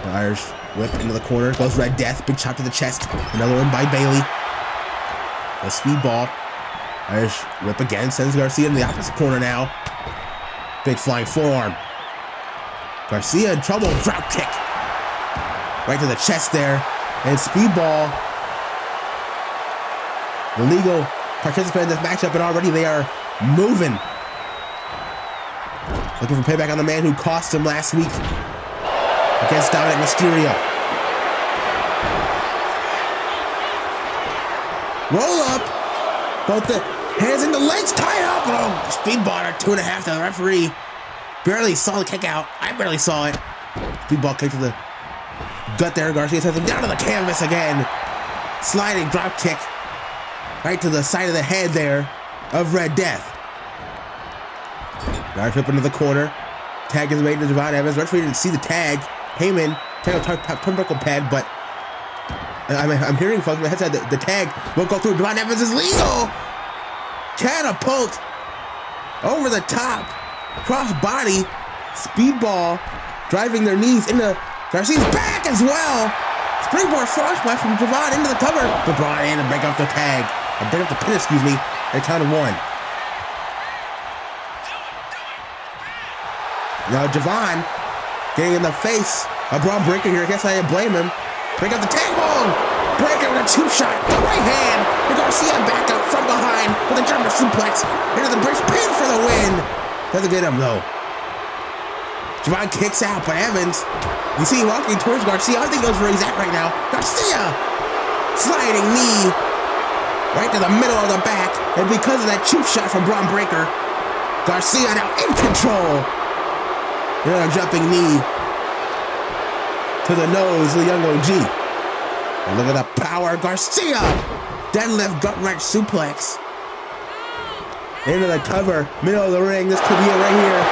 The Irish whip into the corner, goes Red Death, big chop to the chest. Another one by Bailey. A Speedball. Irish whip again, sends Garcia in the opposite corner now. Big flying forearm. Garcia in trouble, drop kick. Right to the chest there. And Speedball, the legal participant in this matchup, and already they are moving. Looking for payback on the man who cost him last week against Dominic Mysterio. Roll up. Both the hands and the legs tied up. Oh, Speedball at 2.5 to the referee. Barely saw the kick out. I barely saw it. Speedball kick to the gut there. Garcia sends him down to the canvas again. Sliding drop kick right to the side of the head there of Red Death. Irish whip into the corner. Tag is made to Javon Evans. Referee didn't see the tag. Heyman, tag on turnbuckle pad, but I'm hearing folks in my headset that the tag won't go through. Javon Evans is legal. Catapult over the top. Cross body. Speedball driving their knees into Garcia's back as well. Springboard frog splash from Javon into the cover. But Bron in to break up the tag. Or break up the pin, excuse me. At count of 1. Now Javon getting in the face of Bron Breaker here. I guess I didn't blame him. Break up the tag hold. Breaker with a 2-shot. The right hand. And Garcia back up from behind with a German suplex. Into the bridge pin for the win. Doesn't get him though. Javon kicks out, but Evans, you see him walking towards Garcia. I think knows where he's at right now. Garcia sliding knee right to the middle of the back. And because of that 2-shot from Bron Breaker, Garcia now in control. A jumping knee to the nose of the Young OG. And look at the power. Garcia! Deadlift gut wrench suplex. Into the cover. Middle of the ring. This could be it right here.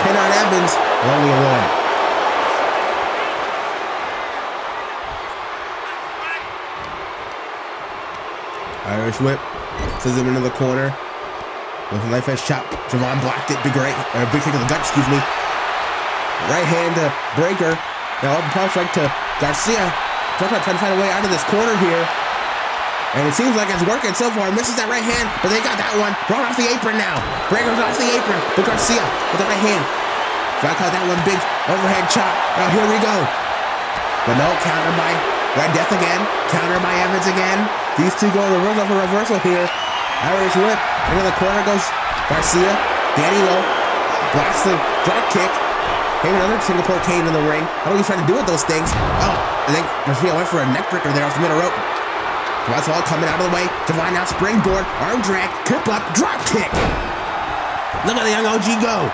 Pin on Evans. Only a 1. Irish whip. Sends him into the corner. With a knife edge chop, Javon blocked it. Big kick to the gut, excuse me. Right hand to Breaker. Now open punch right to Garcia. Trying to find a way out of this corner here. And it seems like it's working so far. Misses that right hand, but they got that one. Bron off the apron now. Breaker's off the apron. But Garcia with the right hand. Trying to call that one big overhead chop. Now here we go. But no, counter by Red Death again. Counter by Evans again. These two go reversal for reversal here. Irish whip. Into the corner goes Garcia. Danny Lowe blocks the drop kick. Maybe another Singapore cane in the ring. I don't know what he's trying to do with those things. Oh, I think Garcia went for a neck breaker there off the middle rope. That's all coming out of the way. Javon now springboard, arm drag, trip up, drop kick. Look at the young OG go.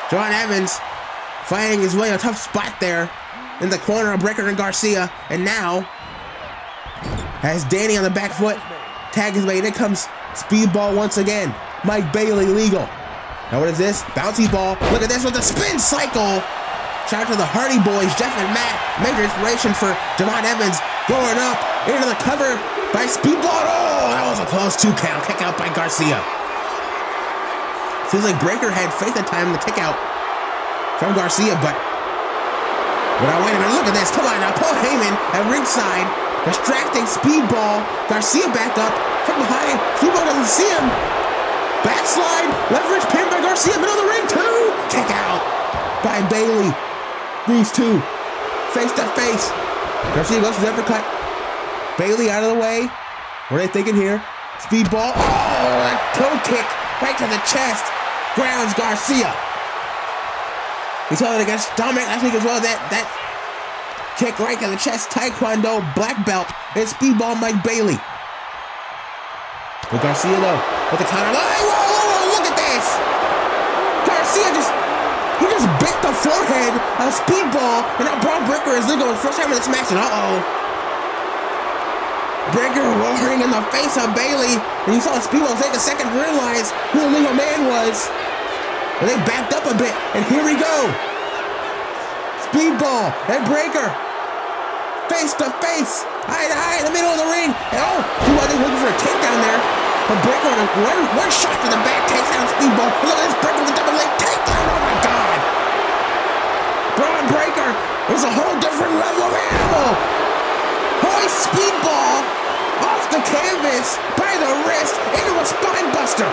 Javon Evans fighting his way a tough spot there in the corner of Breaker and Garcia. And now has Danny on the back foot. Tag his way. Then comes Speedball once again. Mike Bailey legal. Now what is this? Bouncy ball. Look at this with the spin cycle. Shout out to the Hardy Boys, Jeff and Matt. Major inspiration for Javon Evans. Going up into the cover by Speedball. Oh, that was a close 2 count. Kick out by Garcia. Seems like Breaker had faith at time in the kick out from Garcia, but now wait a minute. Look at this. Come on now. Paul Heyman at ringside. Distracting Speedball. Garcia back up from behind. Speedball doesn't see him. Backslide. Leverage pin by Garcia. Middle of the ring. 2. Kick out by Bailey. These two face to face. Garcia goes for the uppercut. Bailey out of the way. What are they thinking here? Speedball. Oh, that toe kick right to the chest. Grounds Garcia. We saw it against Dominic last week as well. That kick right to the chest. Taekwondo black belt. And Speedball Mike Bailey. But Garcia though with the counter. Whoa, look at this. Garcia just bit the forehead of Speedball. And now Bron Breaker is going first time in this match. And Breaker roaring in the face of Bailey. And you saw Speedball take a second to realize who the legal man was. And they backed up a bit. And here we go. Speedball and Breaker. Face to face. Eye to eye in the middle of the ring. And they're looking for a takedown there. But Breaker one shot to the back takes down Speedball. And look at this Breaker with the double leg takedown. Oh my God. Bron Breaker is a whole different level of animal. Hoist Speedball off the canvas by the wrist into a spine buster.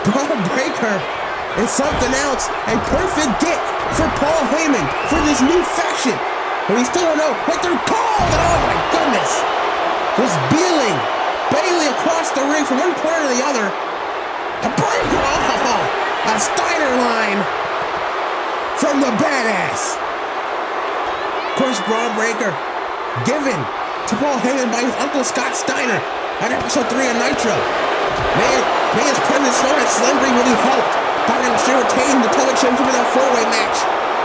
Bron Breaker is something else. A perfect get for Paul Heyman for this new faction. But we still don't know what they're called. Oh my goodness. Just Beeling Bailey across the ring from one corner to the other. A Breaker. A Steiner line from the badass. Of course, Bron Breaker given to Paul Heyman by his uncle Scott Steiner on episode 3 of Nitro. Man's presence known as Slembry really helped Rey Mysterio retain the television championship in that 4-way match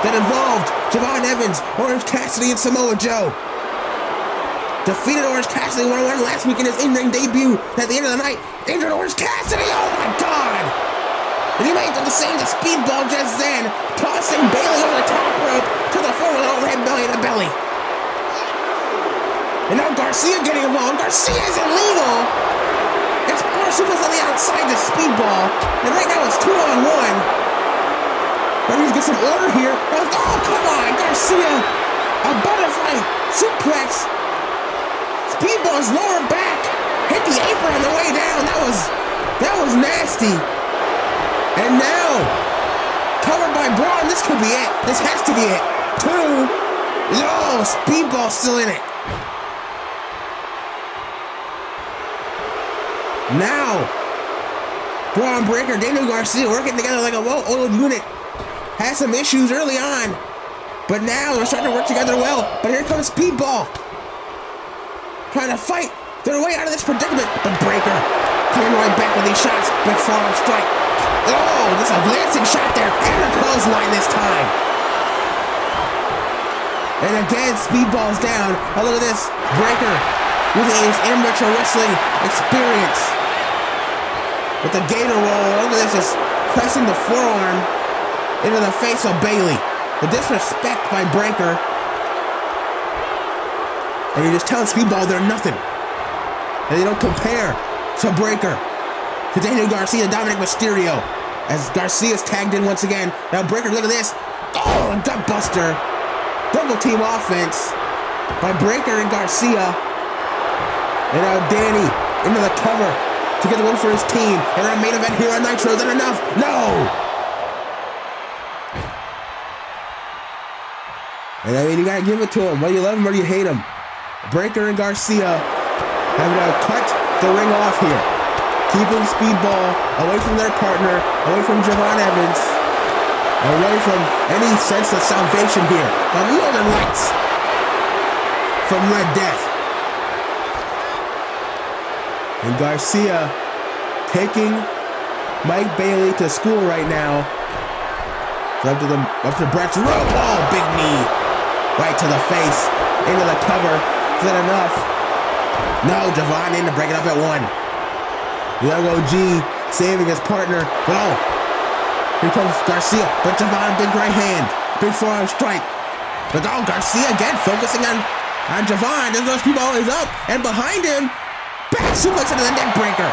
that involved Javon Evans, Orange Cassidy, and Samoa Joe. Defeated Orange Cassidy 1-1 last week in his in-ring debut. At the end of the night, injured Orange Cassidy. Oh my God! And he made the same to Speedball just then, tossing Bailey over the top rope to the floor with an overhead belly to belly. And now Garcia getting involved. Garcia is illegal. It's Super on the outside to Speedball. And right now it's 2-on-1. But we need to get some order here. Oh, come on, Garcia. A butterfly suplex. Speedball's lower back hit the apron on the way down. That was nasty. And now, covered by Bron. This could be it. This has to be it. 2. No, Speedball's still in it. Now, Bron Breaker, Daniel Garcia working together like a well-oiled unit. Had some issues early on, but now they're starting to work together well. But here comes Speedball, trying to fight their way out of this predicament. But Breaker coming right back with these shots. Big forearm strike. Oh, just a glancing shot there, and a clothesline this time. And again, Speedball's down. Oh, look at this, Breaker using his amateur wrestling experience with the gator roll. Look at this, just pressing the forearm into the face of Bailey. The disrespect by Breaker. And you're just telling Speedball they're nothing. And they don't compare to Breaker. To Daniel Garcia, Dominic Mysterio. As Garcia's tagged in once again. Now Breaker, look at this. Oh, a gut buster. Double team offense by Breaker and Garcia. And now Danny into the cover to get the win for his team. And our main event here on Nitro. Is that enough? No! And I mean, you gotta give it to him. Whether you love him or you hate him. Breaker and Garcia have now cut the ring off here. Keeping Speedball away from their partner, away from Javon Evans, away from any sense of salvation here. The Northern Lights from Red Death. And Garcia taking Mike Bailey to school right now. Up to Brett's rope. Oh, big knee. Right to the face. Into the cover. Is that enough? No, Javon in to break it up at 1. Young OG saving his partner. But oh, here comes Garcia. But Javon, big right hand. Big forearm strike. But oh, Garcia again focusing on Javon. There's those people always up. And behind him, back suplex into the neck breaker.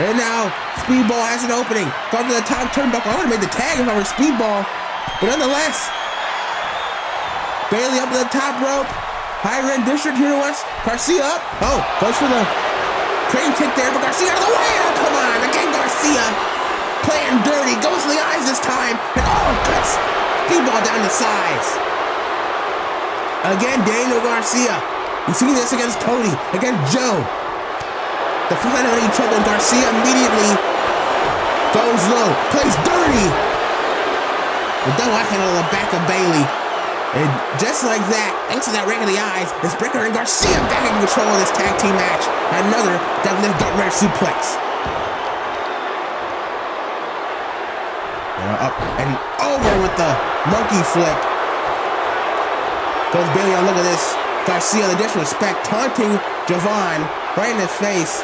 And now, Speedball has an opening. Going to the top turnbuckle. I would have made the tag if I were Speedball. But nonetheless, Bailey up to the top rope. High rendition here once. Garcia up. Oh, goes for the crane kick there, but Garcia out of the way. Oh, come on. Again, Garcia playing dirty. Goes to the eyes this time. And oh, cuts Speedball down the sides. Again, Daniel Garcia. You've seen this against Cody, against Joe. The first time any trouble, Garcia immediately goes low, plays dirty. The double hand on the back of Bailey. And just like that, thanks to that rake of the eyes, it's Breaker and Garcia back in control of this tag team match. Another deadlift gut rear suplex. Up and over with the monkey flip. Goes Bailey on, look at this. Garcia, the disrespect, taunting Javon right in his face,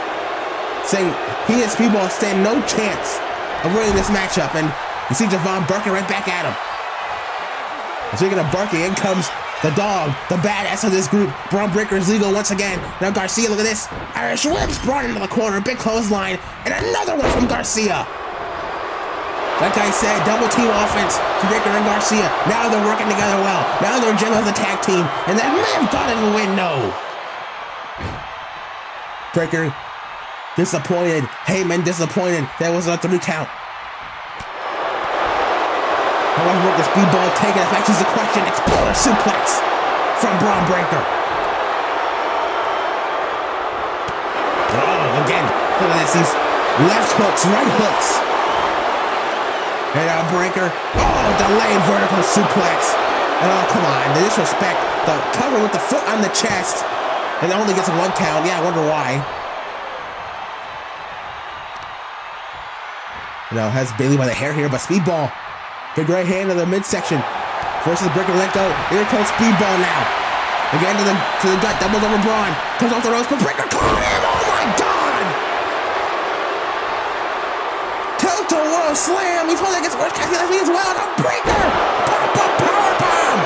saying he and Speedball stand no chance of winning this matchup. And you see Javon barking right back at him. And speaking of barking, in comes the dog, the badass of this group. Bron Breakker is legal once again. Now Garcia, look at this. Irish whips brought into the corner, big clothesline, and another one from Garcia. Like I said, double team offense to Breakker and Garcia. Now they're working together well. Now they're general of the tag team. And that may have gotten the win, no. Breakker disappointed. Heyman disappointed. That was a 3 count. However, what the Speedball taking us back to the question. Exploder suplex from Bron Breakker. Oh, again, look at this. These left hooks, right hooks. And now Breakker, oh, delayed vertical suplex. And oh, come on, the disrespect. The cover with the foot on the chest. And only gets a 1 count. Yeah, I wonder why. Now has Bailey by the hair here, but Speedball. Big right hand in the midsection. Forces Breakker to let go. Here comes Speedball now. Again to the gut, doubles over Bron. Comes off the ropes, but Breakker caught him. Oh my God! Tilt-a-whirl slam. He's holding against Orange Cassidy last week as well. Now Breakker! Pop-up powerbomb!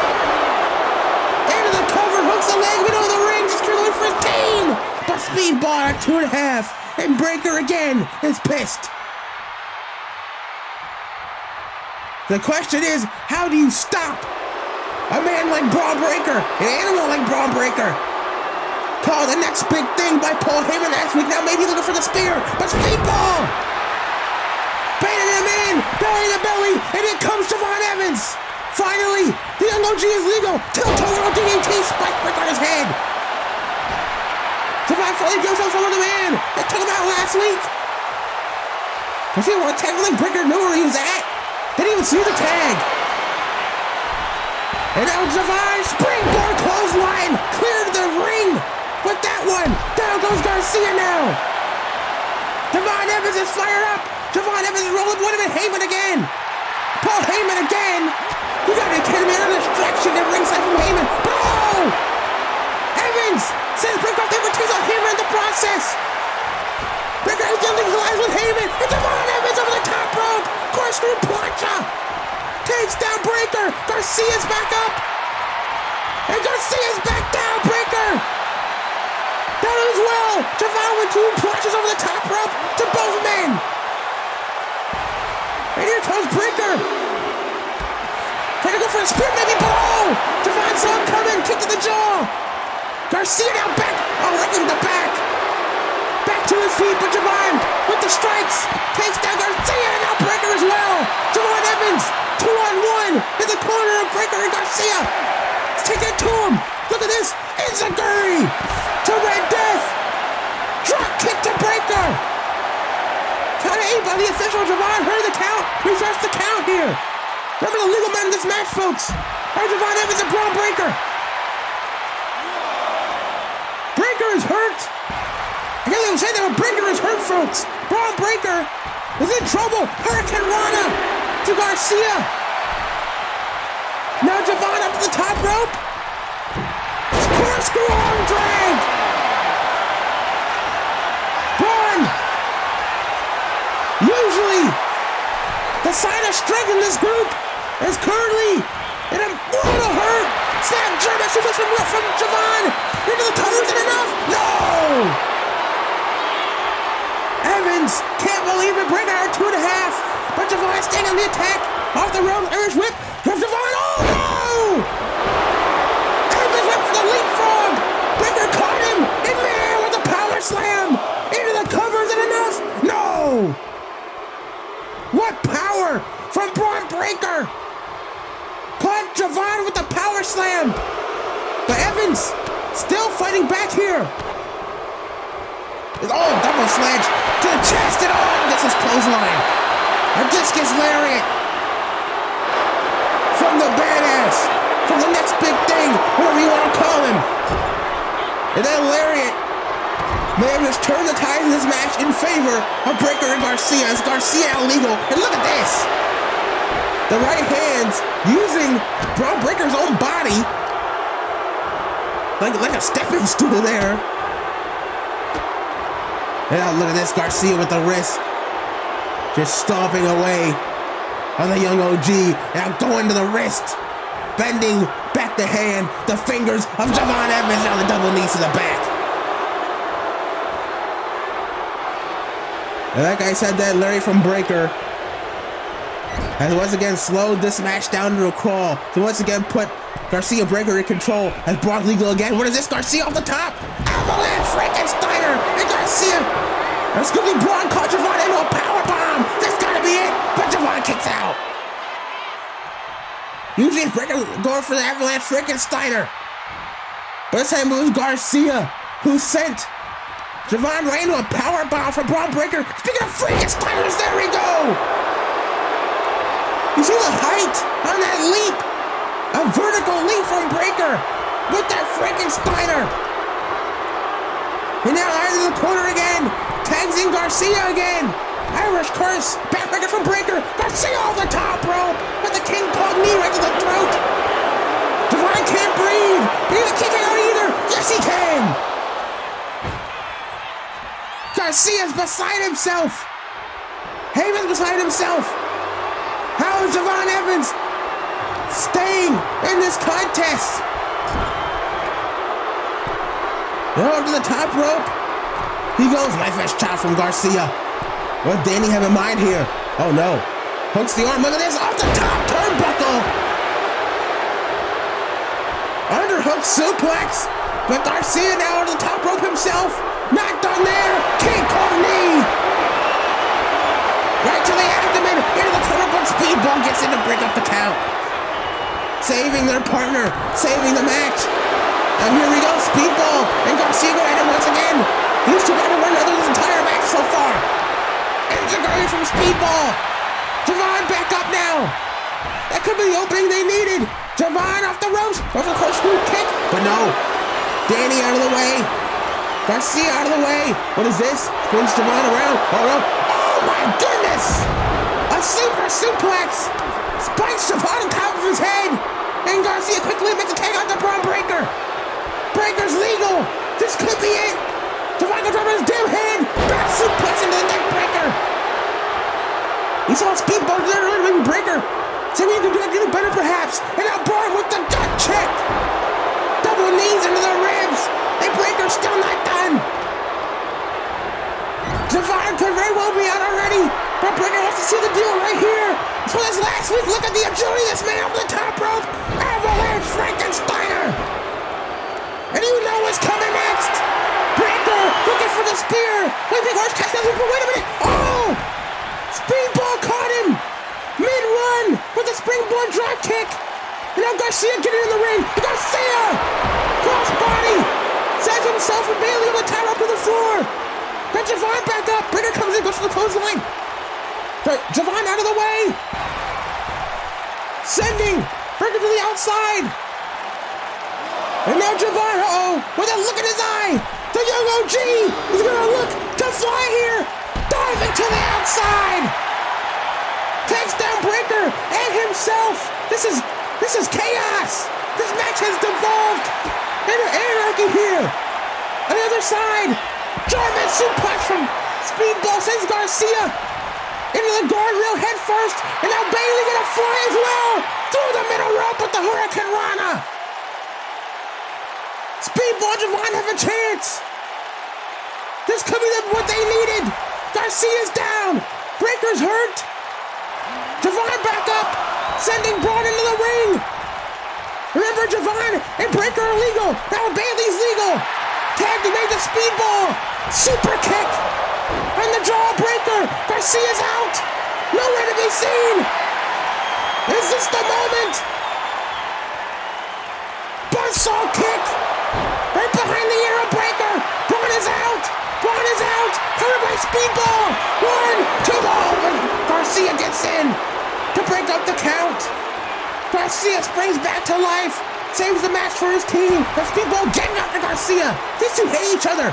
Into the cover, hooks the leg, middle of the ring, just trying for his team! But Speedball at 2.5, and Breakker again is pissed. The question is, how do you stop a man like Bron Breakker, an animal like Bron Breakker? Called the next big thing by Paul Heyman last week. Now maybe looking for the spear, but Speedball! Baiting him in, belly to belly, and in comes Javon Evans. Finally, the young OG is legal. Tilt-a-whirl DDT, spike break on his head. Javon finally goes out over the man that took him out last week. Because he didn't want to tag like Breakker knew where he was at. Didn't even see the tag. And now Javon, springboard clothesline, cleared the ring with that one. Down goes Garcia now. Javon Evans is fired up. Javon Evans is rolling one of it. Heyman again. Paul Heyman again. You gotta be kidding me. Another distraction at ringside from Heyman. Oh! Evans sends Breakker off the Ortiz on Heyman in the process. Breakker is dealing lies with Heyman. And Javon Evans over the top rope. Corkscrew plancha. Takes down Breakker. Garcia's back up. And Garcia's back down. Breakker. Down as well. Javon with 2 flashes over the top rope to both men. And here comes Breaker. Trying to go for a spear, maybe below. Javon saw him coming, kick to the jaw. Garcia now back, licking the back. Back to his feet, but Javon with the strikes takes down Garcia, and now Breaker as well. Javon Evans, 2-on-1 in the corner of Breaker and Garcia. Let's take it to him. Look at this. Enziguri to Red Death. Drop kick to Breaker. Count of 8 by the official. Javon heard the count. Reverse the count here. Remember the legal men in this match, folks. Are Javon Evans and Bron Breaker. Breaker is hurt. I can't even say that, but Breaker is hurt, folks. Bron Breaker is in trouble. Hurricane Rana to Garcia. Now Javon up to the top rope. Corkscrew arm drag. Bron. Usually the sign of strength in this group is currently in a world of hurt. Snap German suplex from Javon into the covers and enough. No! Evans can't believe it. Breaker out 2.5. But Javon staying on the attack. Off the rope. Irish whip from Javon. Oh no! Evans went for the leapfrog. Breaker caught him in midair with a power slam. Into the covers and enough. No! What power from Bron Breaker. Caught Javon with the power slam. But Evans still fighting back here. Oh, double sledge to the chest and gets his clothesline. A discus lariat from the badass, from the next big thing, whatever you want to call him. And that lariat may have just turned the tide in this match in favor of Breaker and Garcia. As Garcia illegal. And look at this. The right hands using Bron Breaker's own body like a stepping stool there. And now look at this, Garcia with the wrist. Just stomping away on the young OG. Now going to the wrist. Bending back the hand, the fingers of Javon Evans. Now the double knees to the back. And like I said, that Larry from Breaker has once again slowed this match down to a crawl. To once again put Garcia Breaker in control as Brock legal again. What is this? Garcia off the top. Avalanche Frankensteiner and Garcia. Excuse me, Bron caught Javon into a powerbomb. That's gotta be it. But Javon kicks out. Usually it's Breaker going for the Avalanche Frankensteiner. But this time it was Garcia who sent Javon right into a powerbomb for Bron Breaker. Speaking of Frankensteiners, there we go. You see the height on that leap? A vertical leap from Breaker with that Frankensteiner. And now out of the corner again. Tags in Garcia again. Irish curse. Backbreaker from Breaker. Garcia off the top rope with the King Kong knee right to the throat. Javon can't breathe. He can't kick it out either. Yes, he can. Garcia's beside himself. Heyman's beside himself. How is Javon Evans staying in this contest? Over to the top rope. He goes, life-edge chop from Garcia. What did Danny have in mind here? Oh no. Hooks the arm, look at this, off the top turnbuckle. Underhook suplex. But Garcia now on the top rope himself. Not done there. King Kong knee. Right to the abdomen, into the corner, but Speedball gets in to break up the count. Saving their partner, saving the match. And here we go, Speedball and Garcia go at it once again. These two got to win this entire match so far. Enziguri from Speedball. Javon back up now. That could be the opening they needed. Javon off the ropes, off the corkscrew kick, but no. Danny out of the way. Garcia out of the way. What is this? Spins Javon around. Oh no. Oh my goodness! A super suplex! Spikes Javon on top of his head! And Garcia quickly makes a tag on to Bron Breaker! Breaker's legal! This could be it! Javon can drop on his damn head! Back suplex into the neck breaker! We saw Speedball there earlier with Breaker! So we can do it better perhaps! And now Bron with the gut check! Double knees into the ribs! And Breaker Breaker's still not done. Devon could very well be out already, but Breaker wants to see the deal right here. So this last week, look at the agility of this man over the top rope. Avalanche Frankensteiner. And you know what's coming next. Breaker looking for the spear. Wait a minute. Oh! Speedball caught him. Mid-run with a springboard drop kick. And now Garcia getting in the ring. Garcia! Crossbody! Sends himself and Bailey on the top rope to the floor. Then Javon back up. Breaker comes in, goes to the clothesline. Javon out of the way. Sending Breaker to the outside. And now Javon, with a look in his eye. The young OG is going to look to fly here. Diving to the outside. Takes down Breaker and himself. This is chaos. This match has devolved into anarchy here. On the other side, German suplex from Speedball sends Garcia into the guardrail head first, and now Bailey gonna fly as well through the middle rope with the Hurricane Rana. Speedball and Javon have a chance. This could be what they needed. Garcia's down. Breaker's hurt. Javon back up, sending Bron into the ring. Remember, Javon and Breaker are legal. Now Bailey's legal. Tag to make the Speedball. Super kick on the jawbreaker. Garcia's out. Nowhere to be seen. Is this the moment? Buzzsaw kick. Right behind the arrow breaker. Bron is out. Covered by Speedball. 1, 2, and Garcia gets in to break up the count. Garcia springs back to life. Saves the match for his team. The Speedball getting after Garcia. These two hate each other.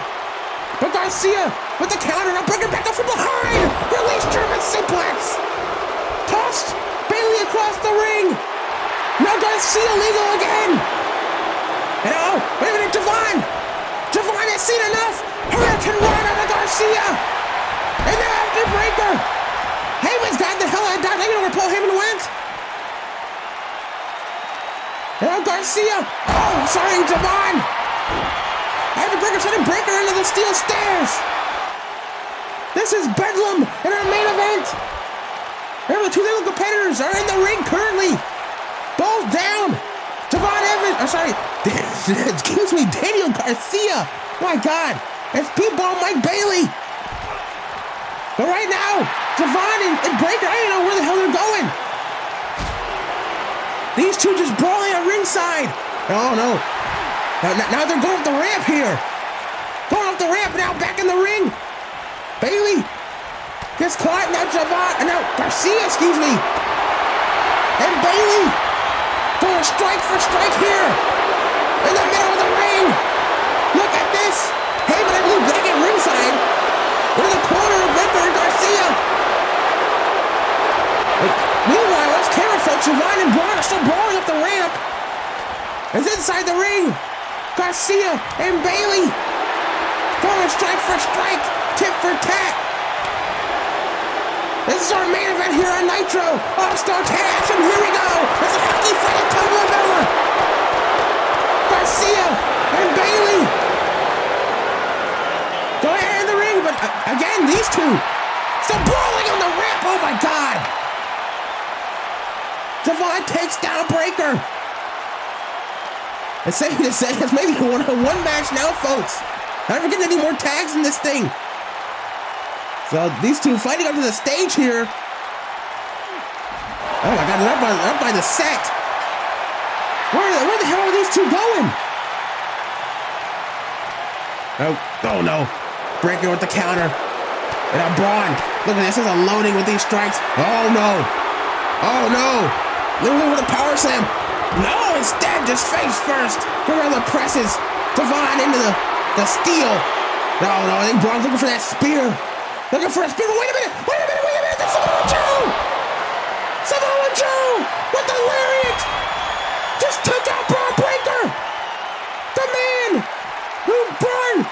But Garcia with the counter. Now Breaker back up from behind. Release German suplex. Tossed Bailey across the ring. Now Garcia legal again. And wait a minute, Javon has seen enough. Hurricane Rana to Garcia. And now after Breaker. Heyman's got the hell out of Dodge. You know where Paul Heyman went? Now Garcia. Javon. After Breaker sending Breaker into the steel stairs. This is Bedlam in our main event. Remember, the two little competitors are in the ring currently. Both down. Javon Evans. Excuse me, Daniel Garcia. My God. And Speedball Mike Bailey. But right now, Javon and Breaker, I don't know where the hell they're going. These two just brawling at ringside. Oh, no. Now they're going up the ramp here. Going up the ramp now, back in the ring. Bailey gets caught. Now Garcia, excuse me. And Bailey going strike for strike here. In the middle of the ring. Look at this. Heyman, I believe, back at ringside. In the corner of Breaker and Garcia. Meanwhile, off camera, folks, Javon and Bron are still brawling up the ramp. As inside the ring, Garcia and Bailey going strike for strike, tit for tat. This is our main event here on Nitro. All-Star Tag Action, here we go. It's a hockey fight at Total Villa. Garcia and Bailey go ahead in the ring, but again, these two still brawling on the ramp. Oh my God. Javon takes down Breaker. It's safe to say it's maybe a one-on-one match now, folks. Not ever getting any more tags in this thing. So these two fighting up to the stage here. Oh my God, they're up by the set. Where the hell are these two going? Oh no. Breaker with the counter. And now Bron. Look at this, is unloading with these strikes. Oh no. Literally with a power slam. No, instead, just face first. Gorilla presses Javon into the steel. No, I think Bron's looking for that spear. Wait a minute. That's Samoa Joe with the lariat. Just took out Bron Breaker. The man who Bron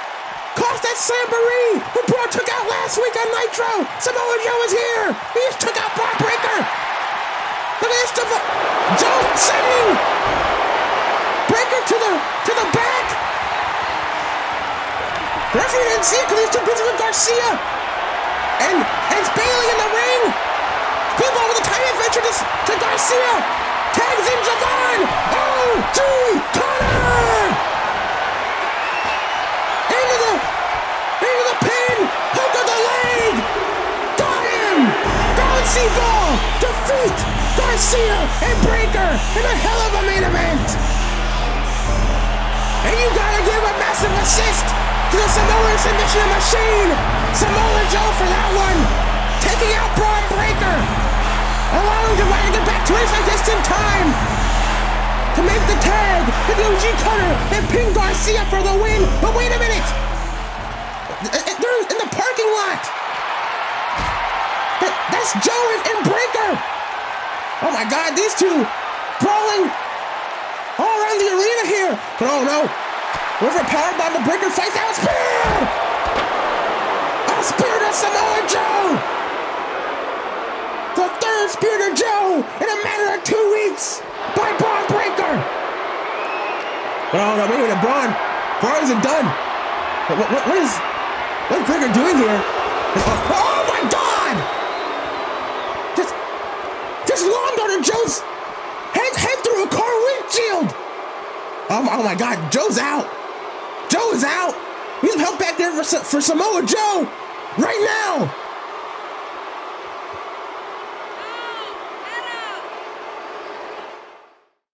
cost that Samboree, who Bron took out last week on Nitro. Samoa Joe is here. He just took out Bron Breaker. Look at this, Joe sending Breaker to the back. Referee didn't see it because he's too busy with Garcia. And it's Bailey in the ring. Speedball with a tiny adventure to Garcia. Tags in Javon. OG Connor. Into the pin. Hook of the leg. Got him. Bouncy ball. Defeat Garcia and Breakker in a hell of a main event. And you gotta give a massive assist to the Samoan submission machine. Samoa Joe for that one. Taking out Bron Breakker. Allowing Divine to get back to his just in time. To make the tag with OG Connor and pin Garcia for the win. But wait a minute. They're in the parking lot. That's Joe and Breakker. Oh my God, these two brawling all around the arena here. But oh no. With a powerbomb, the Breakker fights out. Spear! A spear to Samoa Joe! The third spear to Joe in a matter of 2 weeks by Bron Breakker. Oh no, wait a minute, Bron isn't done. What's Breakker doing here? Oh my God! Just lobbed under Joe's head through a car windshield. Oh my God, Joe's out. Joe is out. We need help back there for Samoa Joe right now.